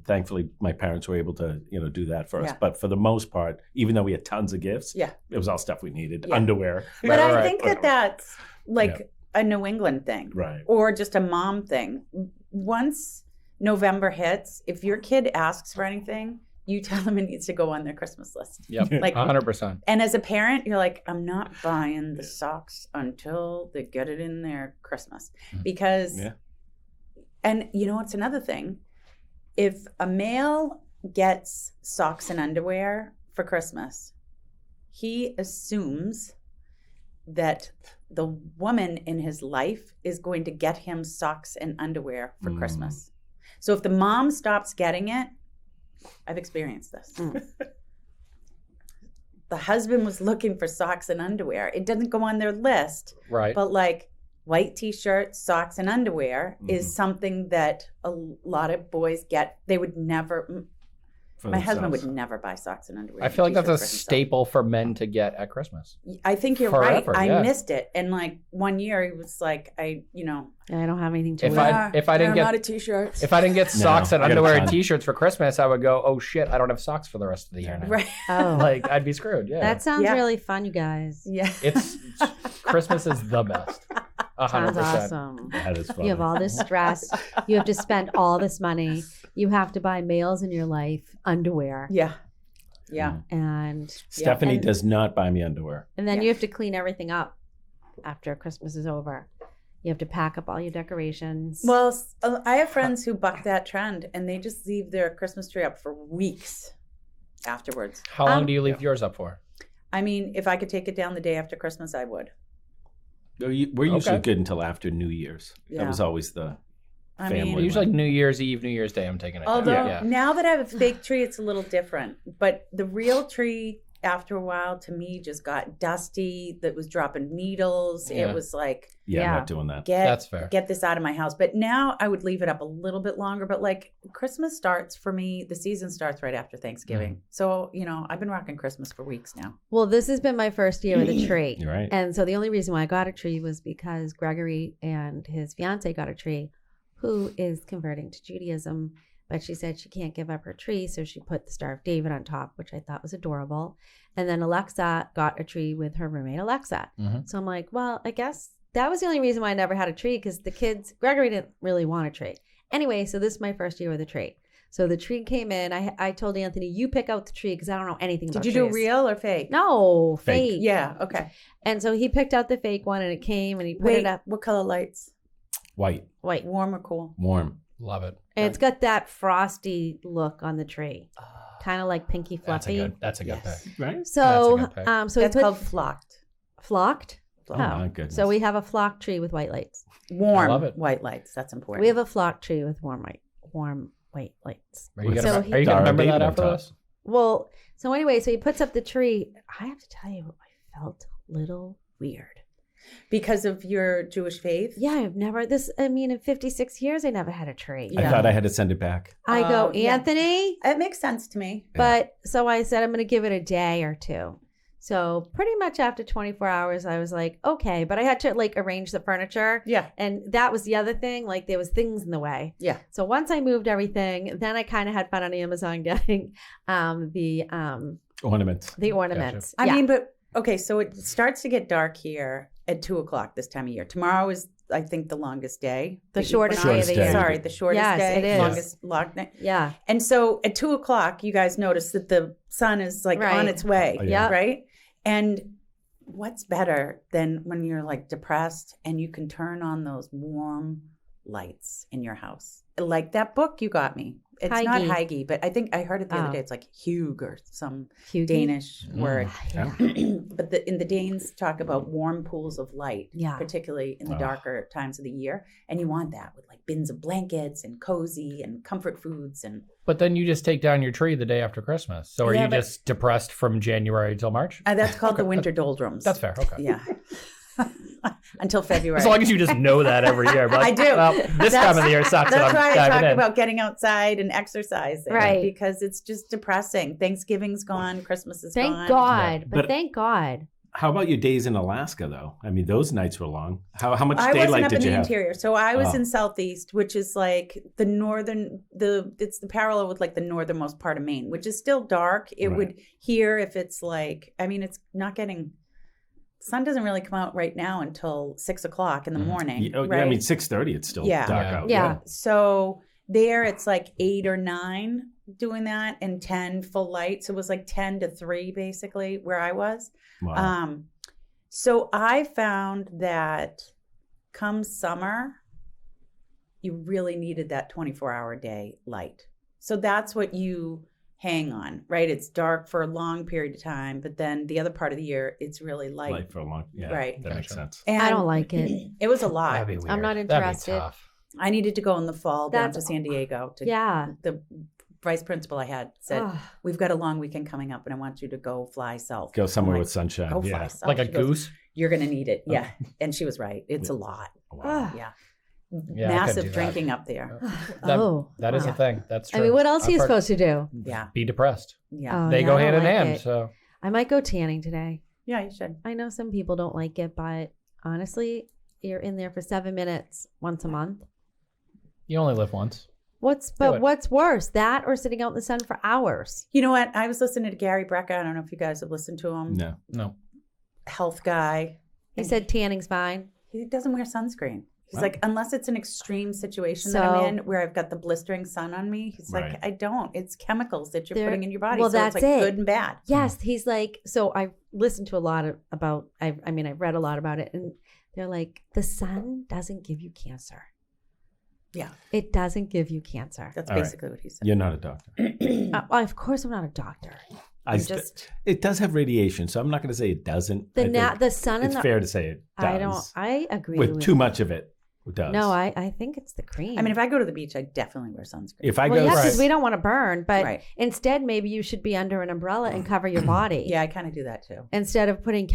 thankfully my parents were able to, do that for us. Yeah. But for the most part, even though we had tons of gifts, Yeah. it was all stuff we needed. Yeah. Underwear. But I Right, think that that's like a New England thing. Right. Or just a mom thing. Once November hits, if your kid asks for anything, you tell them it needs to go on their Christmas list. Yep, Like- 100%. And as a parent, you're like, I'm not buying the socks until they get it in their Christmas. Because, Yeah. and it's another thing. If a male gets socks and underwear for Christmas, he assumes that the woman in his life is going to get him socks and underwear for Christmas. So if the mom stops getting it, I've experienced this. The husband was looking for socks and underwear. It doesn't go on their list, Right. but like white t-shirts, socks, and underwear is something that a lot of boys get. They would never. For My husband themselves. would never buy socks and underwear. I and feel like that's a t-shirts for himself. staple for men to get at Christmas. I think you're Forever, right. yeah. I missed it, and like one year he was like, I don't have anything to If wear. I didn't get I'm out of t-shirts. If I didn't get socks and I got a underwear and ton. T-shirts for Christmas, I would go, oh shit, I don't have socks for the rest of the year now. Right. Oh, Like I'd be screwed. Yeah. that sounds Yeah. really fun, you guys. Yeah. It's Christmas is the best. 100%. Sounds awesome. That is funny. You have all this stress. You have to spend all this money. You have to buy males in your life underwear, Yeah. Yeah. and Stephanie and- does not buy me underwear. then Yeah. you have to clean everything up after Christmas is over. You have to pack up all your decorations. Well, I have friends who buck that trend, and they just leave their Christmas tree up for weeks afterwards. How long do you leave yours up for? I mean, if I could take it down the day after Christmas, I would. We're usually Okay. good until after New Year's. Yeah. That was always the I family. mean, one. Usually New Year's Eve, New Year's Day, I'm taking it down. although Yeah. now that I have a fake tree, it's a little different. But the real tree, after a while, to me, just got dusty. That was dropping needles. Yeah. It was like, Yeah, Yeah. I'm not doing that. That's fair. get this out of my house. But now I would leave it up a little bit longer. But like Christmas starts for me, the season starts right after Thanksgiving. So, I've been rocking Christmas for weeks now. well, this has been my first year with a tree. You're right. And so the only reason why I got a tree was because Gregory and his fiance got a tree, who is converting to Judaism. But she said she can't give up her tree, so she put the Star of David on top, which I thought was adorable. And then Alexa got a tree with her roommate Alexa. Mhm. So I'm like, well, I guess that was the only reason why I never had a tree, because the kids, Gregory didn't really want a tree. Anyway, so this is my first year with a tree. So the tree came in. I told Anthony, you pick out the tree because I don't know anything about Did you do trees. real or fake? No, Fake. fake. Yeah. Okay. And so he picked out the fake one, and it came, and he put Wait, it up what color lights? White, white. Warm or cool? warm. Love it. And it's got that frosty look on the tree, kind of like pinky fluffy. That's a good Yes. pick. Right? So, That's a good pick. so That's he put called flocked. flocked. Oh, my goodness. So we have a flock tree with white lights. Warm love it. white lights. That's important. We have a flock tree with warm white lights. Are you With gonna, So are he- you gonna Star of remember David that on after top. this? Well, so anyway, so he puts up the tree. I have to tell you, I felt a little weird. because of your Jewish faith. Yeah, in 56 years, I never had a tree. I Yeah. thought I had to send it back. I go, Yeah. Anthony, It makes sense to me. but so I said, I'm going to give it a day or two. So pretty much after 24 hours, I was like, okay, but I had to like arrange the furniture. Yeah. And that was the other thing. Like there was things in the way. Yeah. So once I moved everything, then I kind of had fun on Amazon getting the Ornaments. ornaments. I Yeah. mean, but okay, so it starts to get dark here at 2:00 this time of year. Tomorrow is, I think, the longest day. The shortest day of the year. Sorry, the shortest Yes, day. it is. Longest lock night. Yeah. And so at 2:00, you guys notice that the sun is like Right. on its way. Oh, yeah. Right. And what's better than when you're like depressed and you can turn on those warm lights in your house? Like that book you got me. It's not Heige. Heige, but I think I heard it the other Oh. day. It's like Hug or some Hughie? Danish word. Yeah. But the Danes talk about warm pools of light, Yeah. particularly in the Oh. darker times of the year. And you want that with like bins of blankets and cozy and comfort foods. And But then you just take down your tree the day after Christmas. So are Yeah, you but- just depressed from January till March? that's called the winter doldrums. That's fair. Okay. Yeah. Until February. As long as you just know that every year. But I do. Well, this time of the year sucks. That's and I'm why I diving talk in. about getting outside and exercising. Right. Because it's just depressing. Thanksgiving's gone. Christmas is Thank gone. God. Yeah. But But- thank God. How about your days in Alaska, though? I mean, those nights were long. How much I wasn't daylight up did in you the have? interior, so I was Oh. in Southeast, which is like the northern. It's the parallel with like the northernmost part of Maine, which is still dark. It Right. would here if it's like, I mean, it's not getting. Sun doesn't really come out right now until 6:00 in the morning. Oh, right? yeah, I mean, 6:30. It's still Yeah. dark Yeah. out. Yeah. So there it's like 8 or 9 doing that, and 10 full light. So it was like 10 to 3 basically where I was. Wow. So I found that come summer, you really needed that 24-hour day light. So that's what you hang on, right? It's dark for a long period of time, but then the other part of the year, it's really light. Light for a long. Yeah. Right. That makes Gotcha. sense. And I don't like it. It was a lot. That'd be weird. I'm not That'd interested. be tough. I needed to go in the fall down That's- to San Diego. Yeah. The vice principal I had said, Ugh. we've got a long weekend coming up and I want you to go fly south. Go somewhere I'm with like, sunshine. Go fly Yeah. south. Like a She goes, goose? You're going to need it. Yeah. And she was right. It's a lot. Wow. Ugh. Yeah. Yeah, I couldn't do Massive that. drinking up there. That, Oh. that is Yeah. a thing. That's true. I mean, what else are you I've heard- supposed to do? Yeah. Be depressed. Yeah. Oh, They yeah, go I hand don't in like hand. it. So I might go tanning today. Yeah, you should. I know some people don't like it, but honestly, you're in there for 7 minutes once a month. you only live once. What's it. what's worse, that or sitting out in the sun for hours? You know what? I was listening to Gary Brecka. I don't know if you guys have listened to him. No. No. Health guy. He said tanning's fine. He doesn't wear sunscreen. He's Wow. like, unless it's an extreme situation that So- I'm in where I've got the blistering sun on me, he's Right. like, I don't. It's chemicals that you're There- putting in your body. well, so that's it's like it. good and bad. Yes, he's like. So I listened to a lot about. I've read a lot about it, and they're like, the sun doesn't give you cancer. Yeah. It doesn't give you cancer. That's All right. basically what he said. You're not a doctor. Well, of course, I'm not a doctor. It does have radiation, so I'm not going to say it doesn't. I think The sun and it's the. fair to say it does. I agree with too much of it. It does. No, I think it's the cream. I mean, if I go to the beach, I definitely wear sunscreen. If I well, go, yeah, because Right. we don't want to burn, but Right. instead, maybe you should be under an umbrella and cover your body. Yeah, I kind of do that too. Instead of putting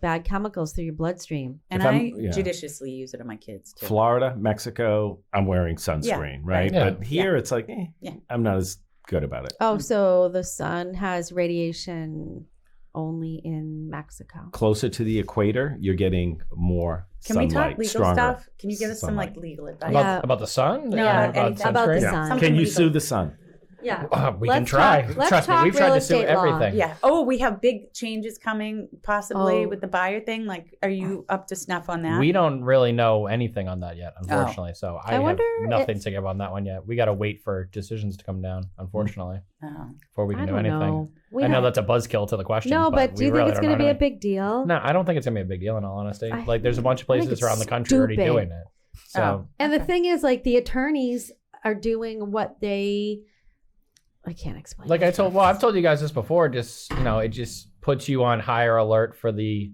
bad chemicals through your bloodstream. And If I'm- I yeah. judiciously use it on my kids too. Florida, Mexico, I'm wearing sunscreen, right? Yeah. But here it's like, Yeah. I'm not as good about it. Oh, so the sun has radiation only in Mexico. Closer to the equator, you're getting more Can we sunlight, talk legal stronger stuff? Can you give us some sunlight. like legal advice? About, Yeah. about the sun? No, Or about anything. About the sunscreen? sun. Something Can you legal. sue the sun? Yeah. We Let's can try. talk- let's Trust me, talk we've tried real to sue estate law. everything. Yeah. Oh, we have big changes coming possibly Oh. with the buyer thing. Like, are you up to snuff on that? We don't really know anything on that yet, unfortunately. So I have wonder nothing if- to give on that one yet. We got to wait for decisions to come down, unfortunately, Oh. before we I can do don't anything. know. We I know don't- that's a buzzkill to the question. No, but do you think it's going to be a big? big deal? No, I don't think it's going to be a big deal. In all honesty, I like there's a bunch of I think places it's around the country already stupid. doing it. So Oh. And the Okay. thing is, like, the attorneys are doing what they. I can't explain. like it. I've told you guys this before. Just it just puts you on higher alert for the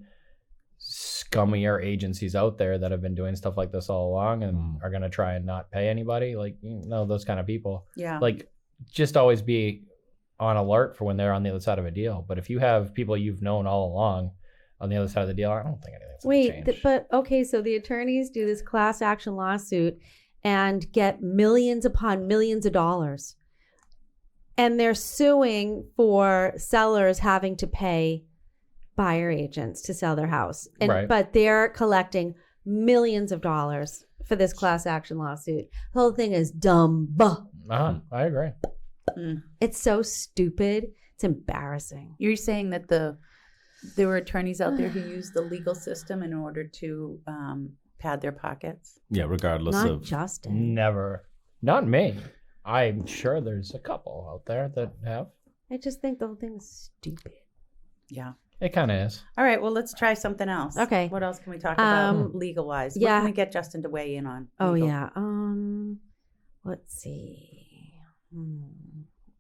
scummier agencies out there that have been doing stuff like this all along and are going to try and not pay anybody. Like those kind of people. Yeah. Like just always be on alert for when they're on the other side of a deal. But if you have people you've known all along on the other side of the deal, I don't think anything's going to Wait, change. but okay, so the attorneys do this class action lawsuit and get millions upon millions of dollars. And they're suing for sellers having to pay buyer agents to sell their house, and Right. but they're collecting millions of dollars for this class action lawsuit. The whole thing is dumb. I agree. It's so stupid. It's embarrassing. You're saying that there were attorneys out there who used the legal system in order to pad their pockets? Yeah, regardless Not of Justin. Never. Not me. I'm sure there's a couple out there that have. I just think the whole thing is stupid. Yeah. It kind of is. All right, well, let's try something else. Okay. What else can we talk about legal-wise? What yeah. can we get Justin to weigh in on? Oh legal? yeah. Let's see.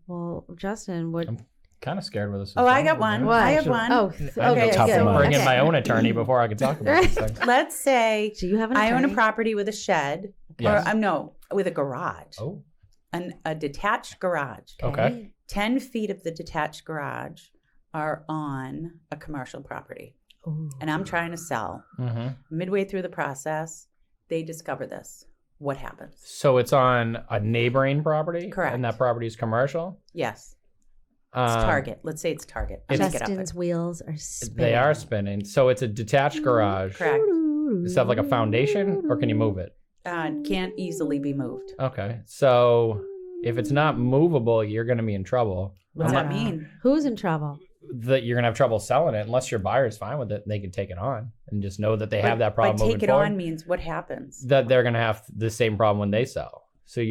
Well, Justin, what? I'm kind of scared with this. Oh, I got one. What? I have one. Oh, I okay. top of good. mind. bring in Okay. my own attorney before I could talk about these things. Let's say Do you have an I own a attorney? property with a shed, Yes. or no, with a garage, Oh, a detached garage. okay. 10 feet of the detached garage are on a commercial property, Ooh. and I'm trying to sell. Mm-hmm. Midway through the process, they discover this. What happens? So it's on a neighboring property? Correct. And that property is commercial? Yes, it's Target. Let's say it's Target. I'll make it up. Justin's wheels are spinning. They are spinning. So it's a detached garage. Correct. Does it have like a foundation or can you move it? Can't easily be moved. Okay. So if it's not movable, you're going to be in trouble. What does that Wow. mean? Who's in trouble? That you're going to have trouble selling it unless your buyer's fine with it and they can take it on and just know that they have that problem By take moving it forward. on means what happens? That they're going to have the same problem when they sell. So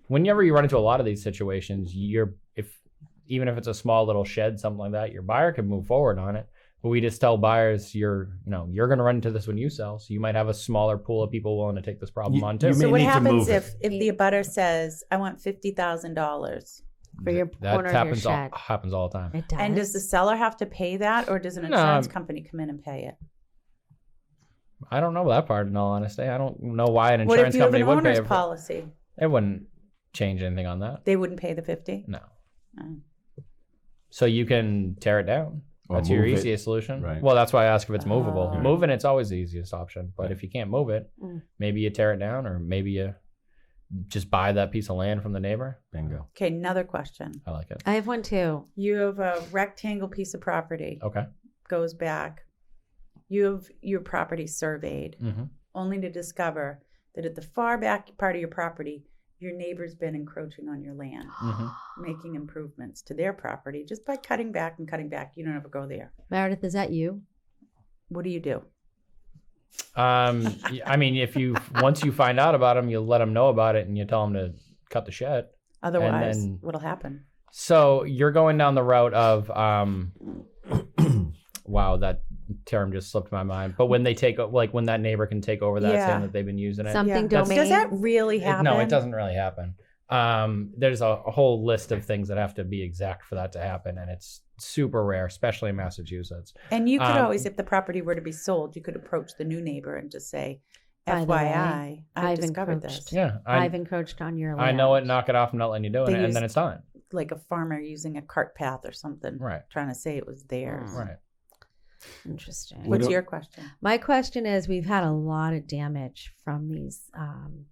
whenever you run into a lot of these situations, even if it's a small little shed, something like that, your buyer can move forward on it. But we just tell buyers you're going to run into this when you sell. So you might have a smaller pool of people willing to take this problem on too. you So may what need to happens move if the abutter says, "I want $50,000"? For your That corner of your happens shed. happens all the time. It does. And does the seller have to pay that, or does an No, insurance company come in and pay it? I don't know that part in all honesty. I don't know why an What if insurance you have company an would pay owner's it. policy? It wouldn't change anything on that. They wouldn't pay the 50. No. Oh. So you can tear it down. Or That's your move it. easiest solution. Right. Well, that's why I ask if it's movable. Oh. Moving it's always the easiest option. But Right. if you can't move it, Mm. maybe you tear it down, or maybe you just buy that piece of land from the neighbor. bingo. Okay, another question. I like it. I have one too. You have a rectangle piece of property, Okay. goes back. You have your property surveyed, Mm-hmm. only to discover that at the far back part of your property, your neighbor's been encroaching on your land, Mm-hmm. making improvements to their property just by cutting back and cutting back. You don't ever go there. Meredith, is that you? What do you do? I mean, once you find out about them, you let them know about it and you tell them to cut the shed. Otherwise, then- what'll happen? So you're going down the route of, wow, that term just slipped my mind. But when they when that neighbor can take over that, Yeah. saying that they've been using it. Something Does domain. that really happen? No, it doesn't really happen. There's a whole list of things that have to be exact for that to happen, and it's super rare, especially in Massachusetts. And you could Um, always, if the property were to be sold, you could approach the new neighbor and just say, By the way, FYI, I've I've discovered encroached. this. Yeah, I've encroached on your land. I know it. Knock it off. I'm not letting you do it, They and use- then it's done. Like a farmer using a cart path or something, Right. trying to say it was theirs. Right. Interesting. What's don't- your question? My question is, we've had a lot of damage from these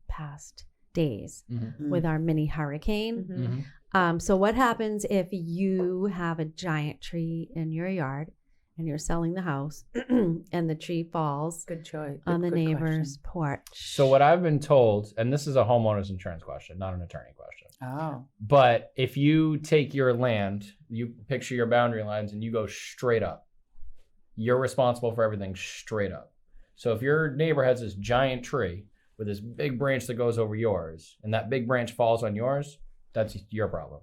past days Mm-hmm. with our mini hurricane. Mhm. So what happens if you have a giant tree in your yard and you're selling the house and the tree falls Good choice. on the Good neighbor's question. porch? So what I've been told, and this is a homeowner's insurance question, not an attorney question. Oh, But if you take your land, you picture your boundary lines and you go straight up, you're responsible for everything straight up. So if your neighbor has this giant tree with this big branch that goes over yours, and that big branch falls on yours, that's your problem.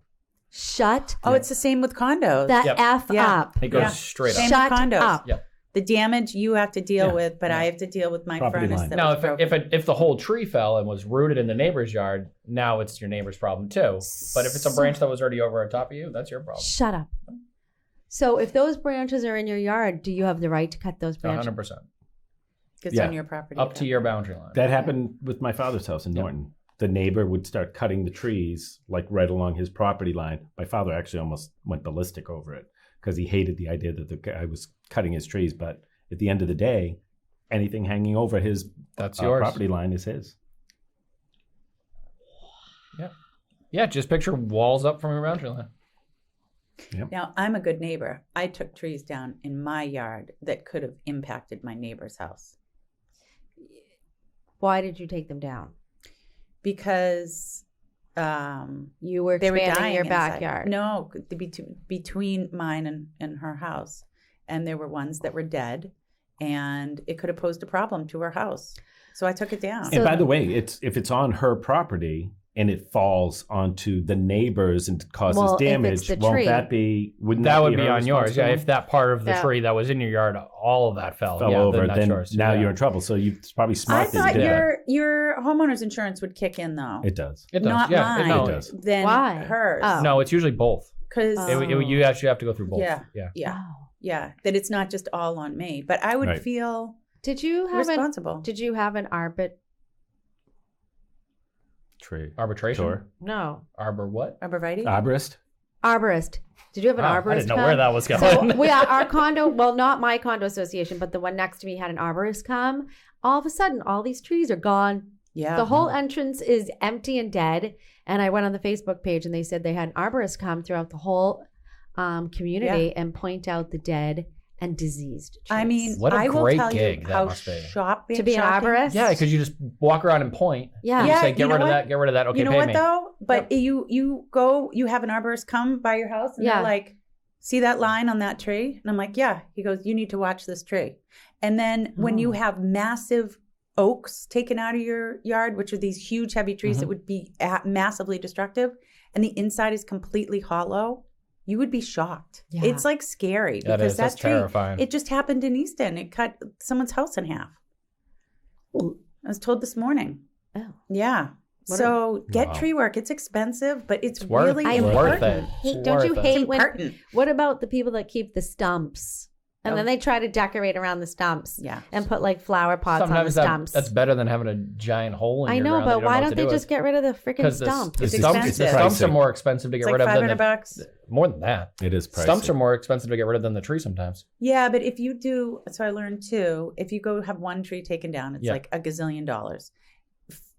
Shut oh, it's the same with condos. that Yep. F Yeah. up. It goes Yeah. straight Same up. Shut with condos. up. Yep. The damage you have to deal Yeah. with, but Yeah. I have to deal with my Property furnace line. that Now, was broken. if the whole tree fell and was rooted in the neighbor's yard, now it's your neighbor's problem too. But if it's a branch that was already over on top of you, that's your problem. Shut up. So if those branches are in your yard, do you have the right to cut those branches? 100%. It's Yeah. on your property. Up to your boundary line. That happened with my father's house in Yep. Norton. The neighbor would start cutting the trees like right along his property line. My father actually almost went ballistic over it because he hated the idea that the guy was cutting his trees. But at the end of the day, anything hanging over his That's yours. property line is his. Yeah, just picture walls up from your boundary line. Now, I'm a good neighbor. I took trees down in my yard that could have impacted my neighbor's house. Why did you take them down? Because You were they were expanding dying your inside. backyard. No, between mine and her house. And there were ones that were dead, and it could have posed a problem to her house. So I took it down. And by the way, if it's on her property and it falls onto the neighbors and causes Well, if it's damage, the won't tree. that be? Wouldn't That would her be on yours. Yeah, responsibility? if that part of the Yeah. tree that was in your yard, all of that fell over, then that's then yours. now Yeah. you're in trouble. So it's probably I smart that thought you did that. your homeowner's insurance would kick in, though. It does. It does. Not yeah, mine. no, It does. Then Why? hers. Oh. No, it's usually both. Because Oh. You actually have to go through both. Yeah. Yeah. yeah, Oh. yeah, that it's not just all on me. But I would Right. feel Did you have responsible. Did you have an Tree. Arbitration? Sure. No. Arbor what? Arborvitae? Arborist. Arborist. Did you have an Oh, arborist? I didn't know come? where that was going. So our condo, well, not my condo association, but the one next to me had an arborist come. All of a sudden, all these trees are gone. Yeah. The whole entrance is empty and dead. And I went on the Facebook page and they said they had an arborist come throughout the whole community and point out the dead and diseased trees. I mean, What a I will great tell gig you that how must be. to be an shocking- arborist? Yeah, because you just walk around and point. Yeah. You Yeah, say, you get know rid of what? that, get rid of that. Okay, You know pay what me. though? But you have an arborist come by your house and Yeah. they're like, see that line on that tree? And I'm like, yeah. He goes, you need to watch this tree. And then when you have massive oaks taken out of your yard, which are these huge heavy trees that would be massively destructive, and the inside is completely hollow, you would be shocked. Yeah. It's like scary That because is. That's tree, terrifying. it just happened in Easton. It cut someone's house in half. I was told this morning. Oh. Yeah. What So get Wow. tree work. It's expensive, but it's worth- really it's worth important. it. Don't you Worth it. hate when? Important. What about the people that keep the stumps? And Oh. then they try to decorate around the stumps. Yeah. And put like flower pots on the Sometimes stumps. that's better than having a giant hole in I your know, ground that but you why know don't what they to do just get rid of the freaking Because the stump? It's stumps expensive. are more expensive to get It's like rid of than $500. more than that. It is pricey. Stumps are more expensive to get rid of than the tree sometimes. Yeah, but if you do, so I learned too, if you go have one tree taken down, it's Yeah. like $1 gazillion.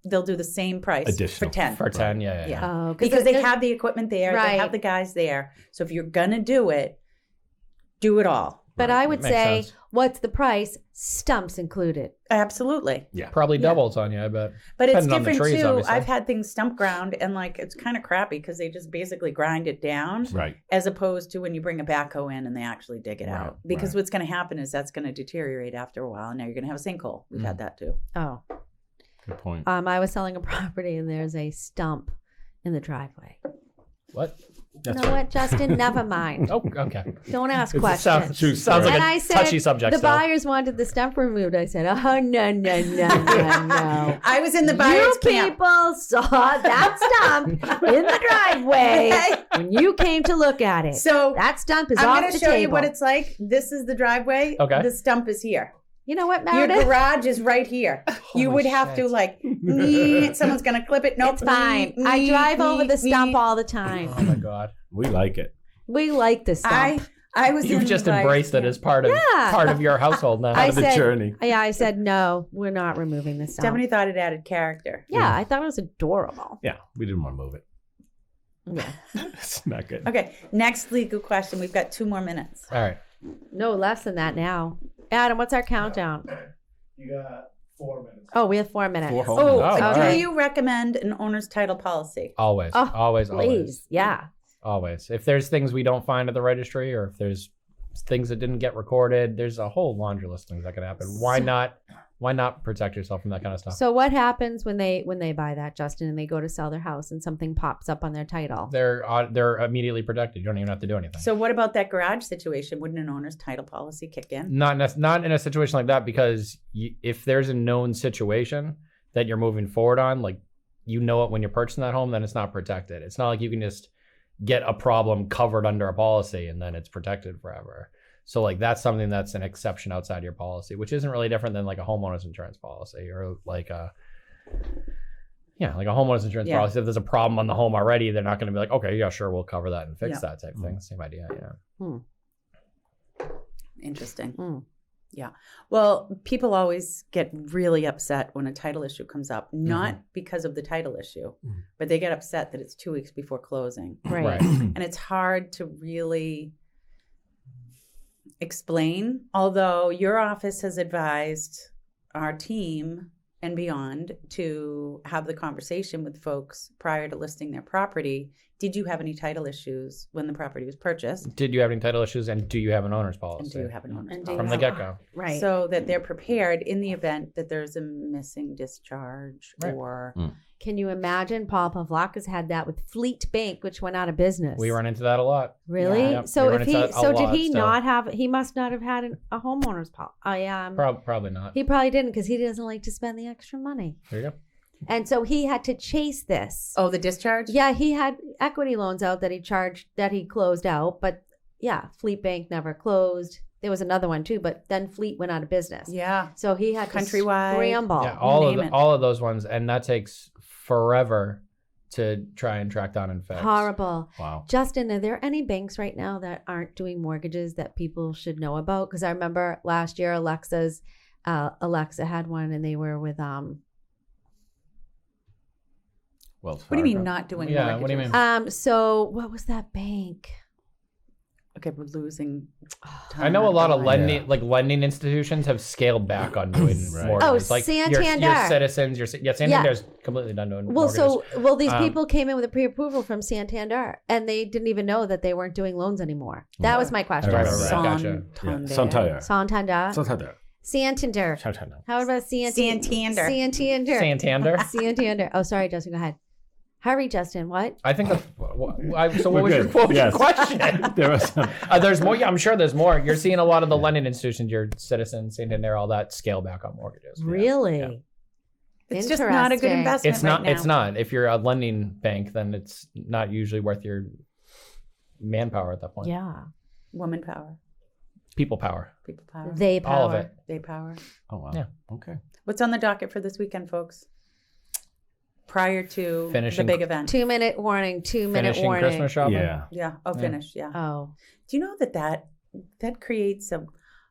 They'll do the same price Additional. for 10. For 10, yeah. Yeah. Oh, Because they have the equipment there, Right. they have the guys there. So if you're going to do it all. But I would Makes say, sense. what's the price? Stumps included. Absolutely. Yeah. Probably Yeah. doubles on you, I bet. But it's Depending on the different trees, too. obviously. I've had things stump ground and like it's kind of crappy because they just basically grind it down. Right. As opposed to when you bring a backhoe in and they actually dig it Right, out. Because right. what's going to happen is that's going to deteriorate after a while, and now you're going to have a sinkhole. We've had that too. Oh. Good point. I was selling a property and there's a stump in the driveway. What? You know what, Justin? Never mind. Oh, okay. Don't ask It questions. sounds like And a I said, touchy subject. the still. buyers wanted the stump removed. I said, oh, no, no. I was in the buyer's You camp. people saw that stump in the driveway Okay. when you came to look at it. So That stump is I'm off going the to show table. you what it's like. This is the driveway. Okay. The stump is here. You know what, Your Meredith? garage is right here. You would have to like, someone's going to clip it. Nope. It's fine. I drive over the stump all the time. Oh, my God. We like it. We like the stump. I was You've in just the buyer's embraced it camp. as part of your household now. I of the said, journey. Yeah, I said, no, we're not removing the stump. Stephanie thought it added character. Yeah, I thought it was adorable. Yeah, we didn't want to move it. Yeah. It's not good. Okay. Next legal question. We've got 2 more minutes. All right. No less than that now. Adam, what's our countdown? You got 4 minutes. Oh, we have 4 minutes. 4 whole Oh, minutes. all do right. you recommend an owner's title policy? Always. Oh, always. Please. Always. Yeah. Always. If there's things we don't find at the registry, or if there's things that didn't get recorded, there's a whole laundry list of things that could happen. Why not protect yourself from that kind of stuff? So what happens when they buy that, Justin, and they go to sell their house and something pops up on their title? They're immediately protected. You don't even have to do anything. So what about that garage situation? Wouldn't an owner's title policy kick in? Not in a situation like that, because if there's a known situation that you're moving forward on, like you know it when you're purchasing that home, then it's not protected. It's not like you can just get a problem covered under a policy and then it's protected forever. So like that's something that's an exception outside your policy, which isn't really different than like a homeowner's insurance policy or like a homeowner's insurance Yeah. policy. If there's a problem on the home already, they're not going to be like, okay, yeah, sure, we'll cover that and fix Yeah. that type of thing. Same idea, yeah. Interesting. Mm. Well, people always get really upset when a title issue comes up, not because of the title issue, but they get upset that it's 2 weeks before closing. Right. And it's hard to really explain, although your office has advised our team and beyond to have the conversation with folks prior to listing their property. Did you have any title issues when the property was purchased? Did you have any title issues, and do you have an owner's policy? And do you have an owner's And do policy? you From the have- get-go. Right. So that they're prepared in the event that there's a missing discharge Right. or... Can you imagine? Paul Pavlakis had that with Fleet Bank, which went out of business. We run into that a lot. Really? Yeah. Yep, So we if run he, into that a so did lot he still. not have? He must not have had a homeowner's policy. Probably not. He probably didn't because he doesn't like to spend the extra money, There you go. and so he had to chase this. Oh, the discharge? Yeah, he had equity loans out that he closed out, but yeah, Fleet Bank never closed. There was another one too, but then Fleet went out of business. Yeah. So he had Countrywide. to scramble. Yeah, name it. all of those ones, and that takes forever to try and track down and fix. Horrible. Wow. Justin, are there any banks right now that aren't doing mortgages that people should know about? Because I remember last year Alexa had one, and they were with Well, What do you mean not doing Yeah, mortgages? what do you mean? So what was that bank? Okay, we're losing time. I know a lot of lending. lending institutions have scaled back on doing Right. mortgages. Oh, like your Santander. citizens, Santander's completely done doing Well, mortgages. these people came in with a pre-approval from Santander, and they didn't even know that they weren't doing loans anymore. That was my question. Right. Gotcha. Santander. Santander. Santander. Santander. Santander. How about Santander? Santander. Santander. Santander. Oh, sorry, Justin. Go ahead. Hurry, Justin. What? I think that's. So We're what was your, good. what was your Yes. question? There was some. There's more. Yeah, I'm sure there's more. You're seeing a lot of the lending institutions, your Citizens, Santander, all that scale back on mortgages. Really? Yeah. It's just not a good Interesting. investment It's not. right now. It's not. If you're a lending bank, then it's not usually worth your manpower at that point. Yeah. Woman power. People power. People power. They power. All of it. They power. Oh wow. Yeah. Okay. What's on the docket for this weekend, folks? Prior to Finishing- the big event. 2-minute warning. 2-minute Finishing warning. Christmas shopping. Yeah. Yeah. Oh, Yeah. finish. Yeah. Oh. Do you know that creates a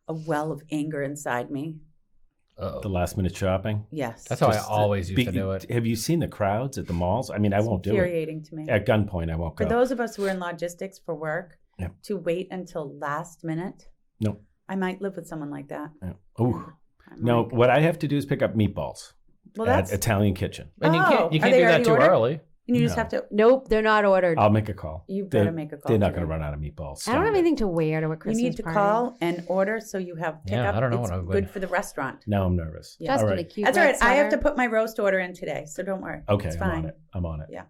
well of anger inside me? Uh-oh. The last minute shopping. Yes. That's how I Just always used to do it. Have you seen the crowds at the malls? I mean, I It's won't do it. infuriating to me. At gunpoint, I won't For go. those of us who are in logistics for work, Yeah. to wait until last minute, No. I might live with someone like that. Yeah. Ooh. I'm No, like, what I have to do is pick up meatballs well, at that's Italian Kitchen. And you Oh, can't are they do that already too ordered? early. and you just No. have to. Nope, they're not ordered. I'll make a call. You better They're- make a call. They're not today. going to run out of meatballs. I don't have anything to wear to a You Christmas need to party. call and order so you have pickup. Yeah, I don't know It's what I would. good for the restaurant. No, I'm nervous. Yeah. Justin, All a right. cute That's all red right. I have to sweater. put my roast order in today, so don't worry. Okay, it's I'm fine. on it. I'm on it. Yeah.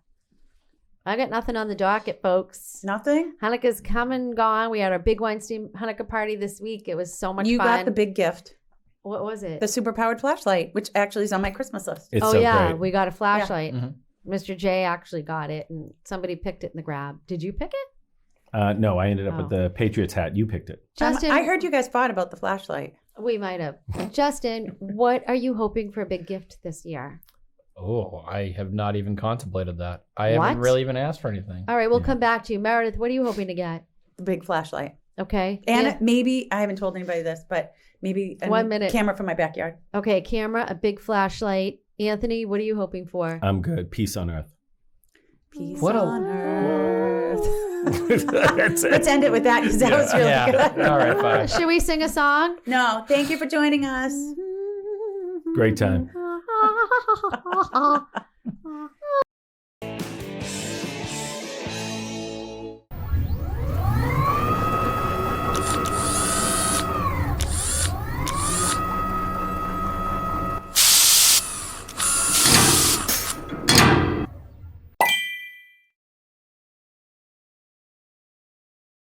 I got nothing on the docket, folks. Nothing. Hanukkah's come and gone. We had our big Weinstein Hanukkah party this week. It was so much You fun. got the big gift, What was it? the super powered flashlight, which actually is on my Christmas list. It's oh so yeah, great. we got a flashlight. Mhm. Mr. J actually got it, and somebody picked it in the grab. Did you pick it? No, I ended up Oh. with the Patriots hat. You picked it. Justin, I heard you guys fought about the flashlight. We might have. Justin, what are you hoping for a big gift this year? Oh, I have not even contemplated that. I haven't What? really even asked for anything. All right, we'll come back to you. Meredith, what are you hoping to get? The big flashlight. Okay. And Yeah. maybe, I haven't told anybody this, but maybe a 1 minute. camera for my backyard. Okay, camera, a big flashlight. Anthony, what are you hoping for? I'm good. Peace on earth. Peace What a- on earth. That's it. Let's end it with that because that was really Yeah. good. All right, fine. Should we sing a song? No, thank you for joining us. Great time.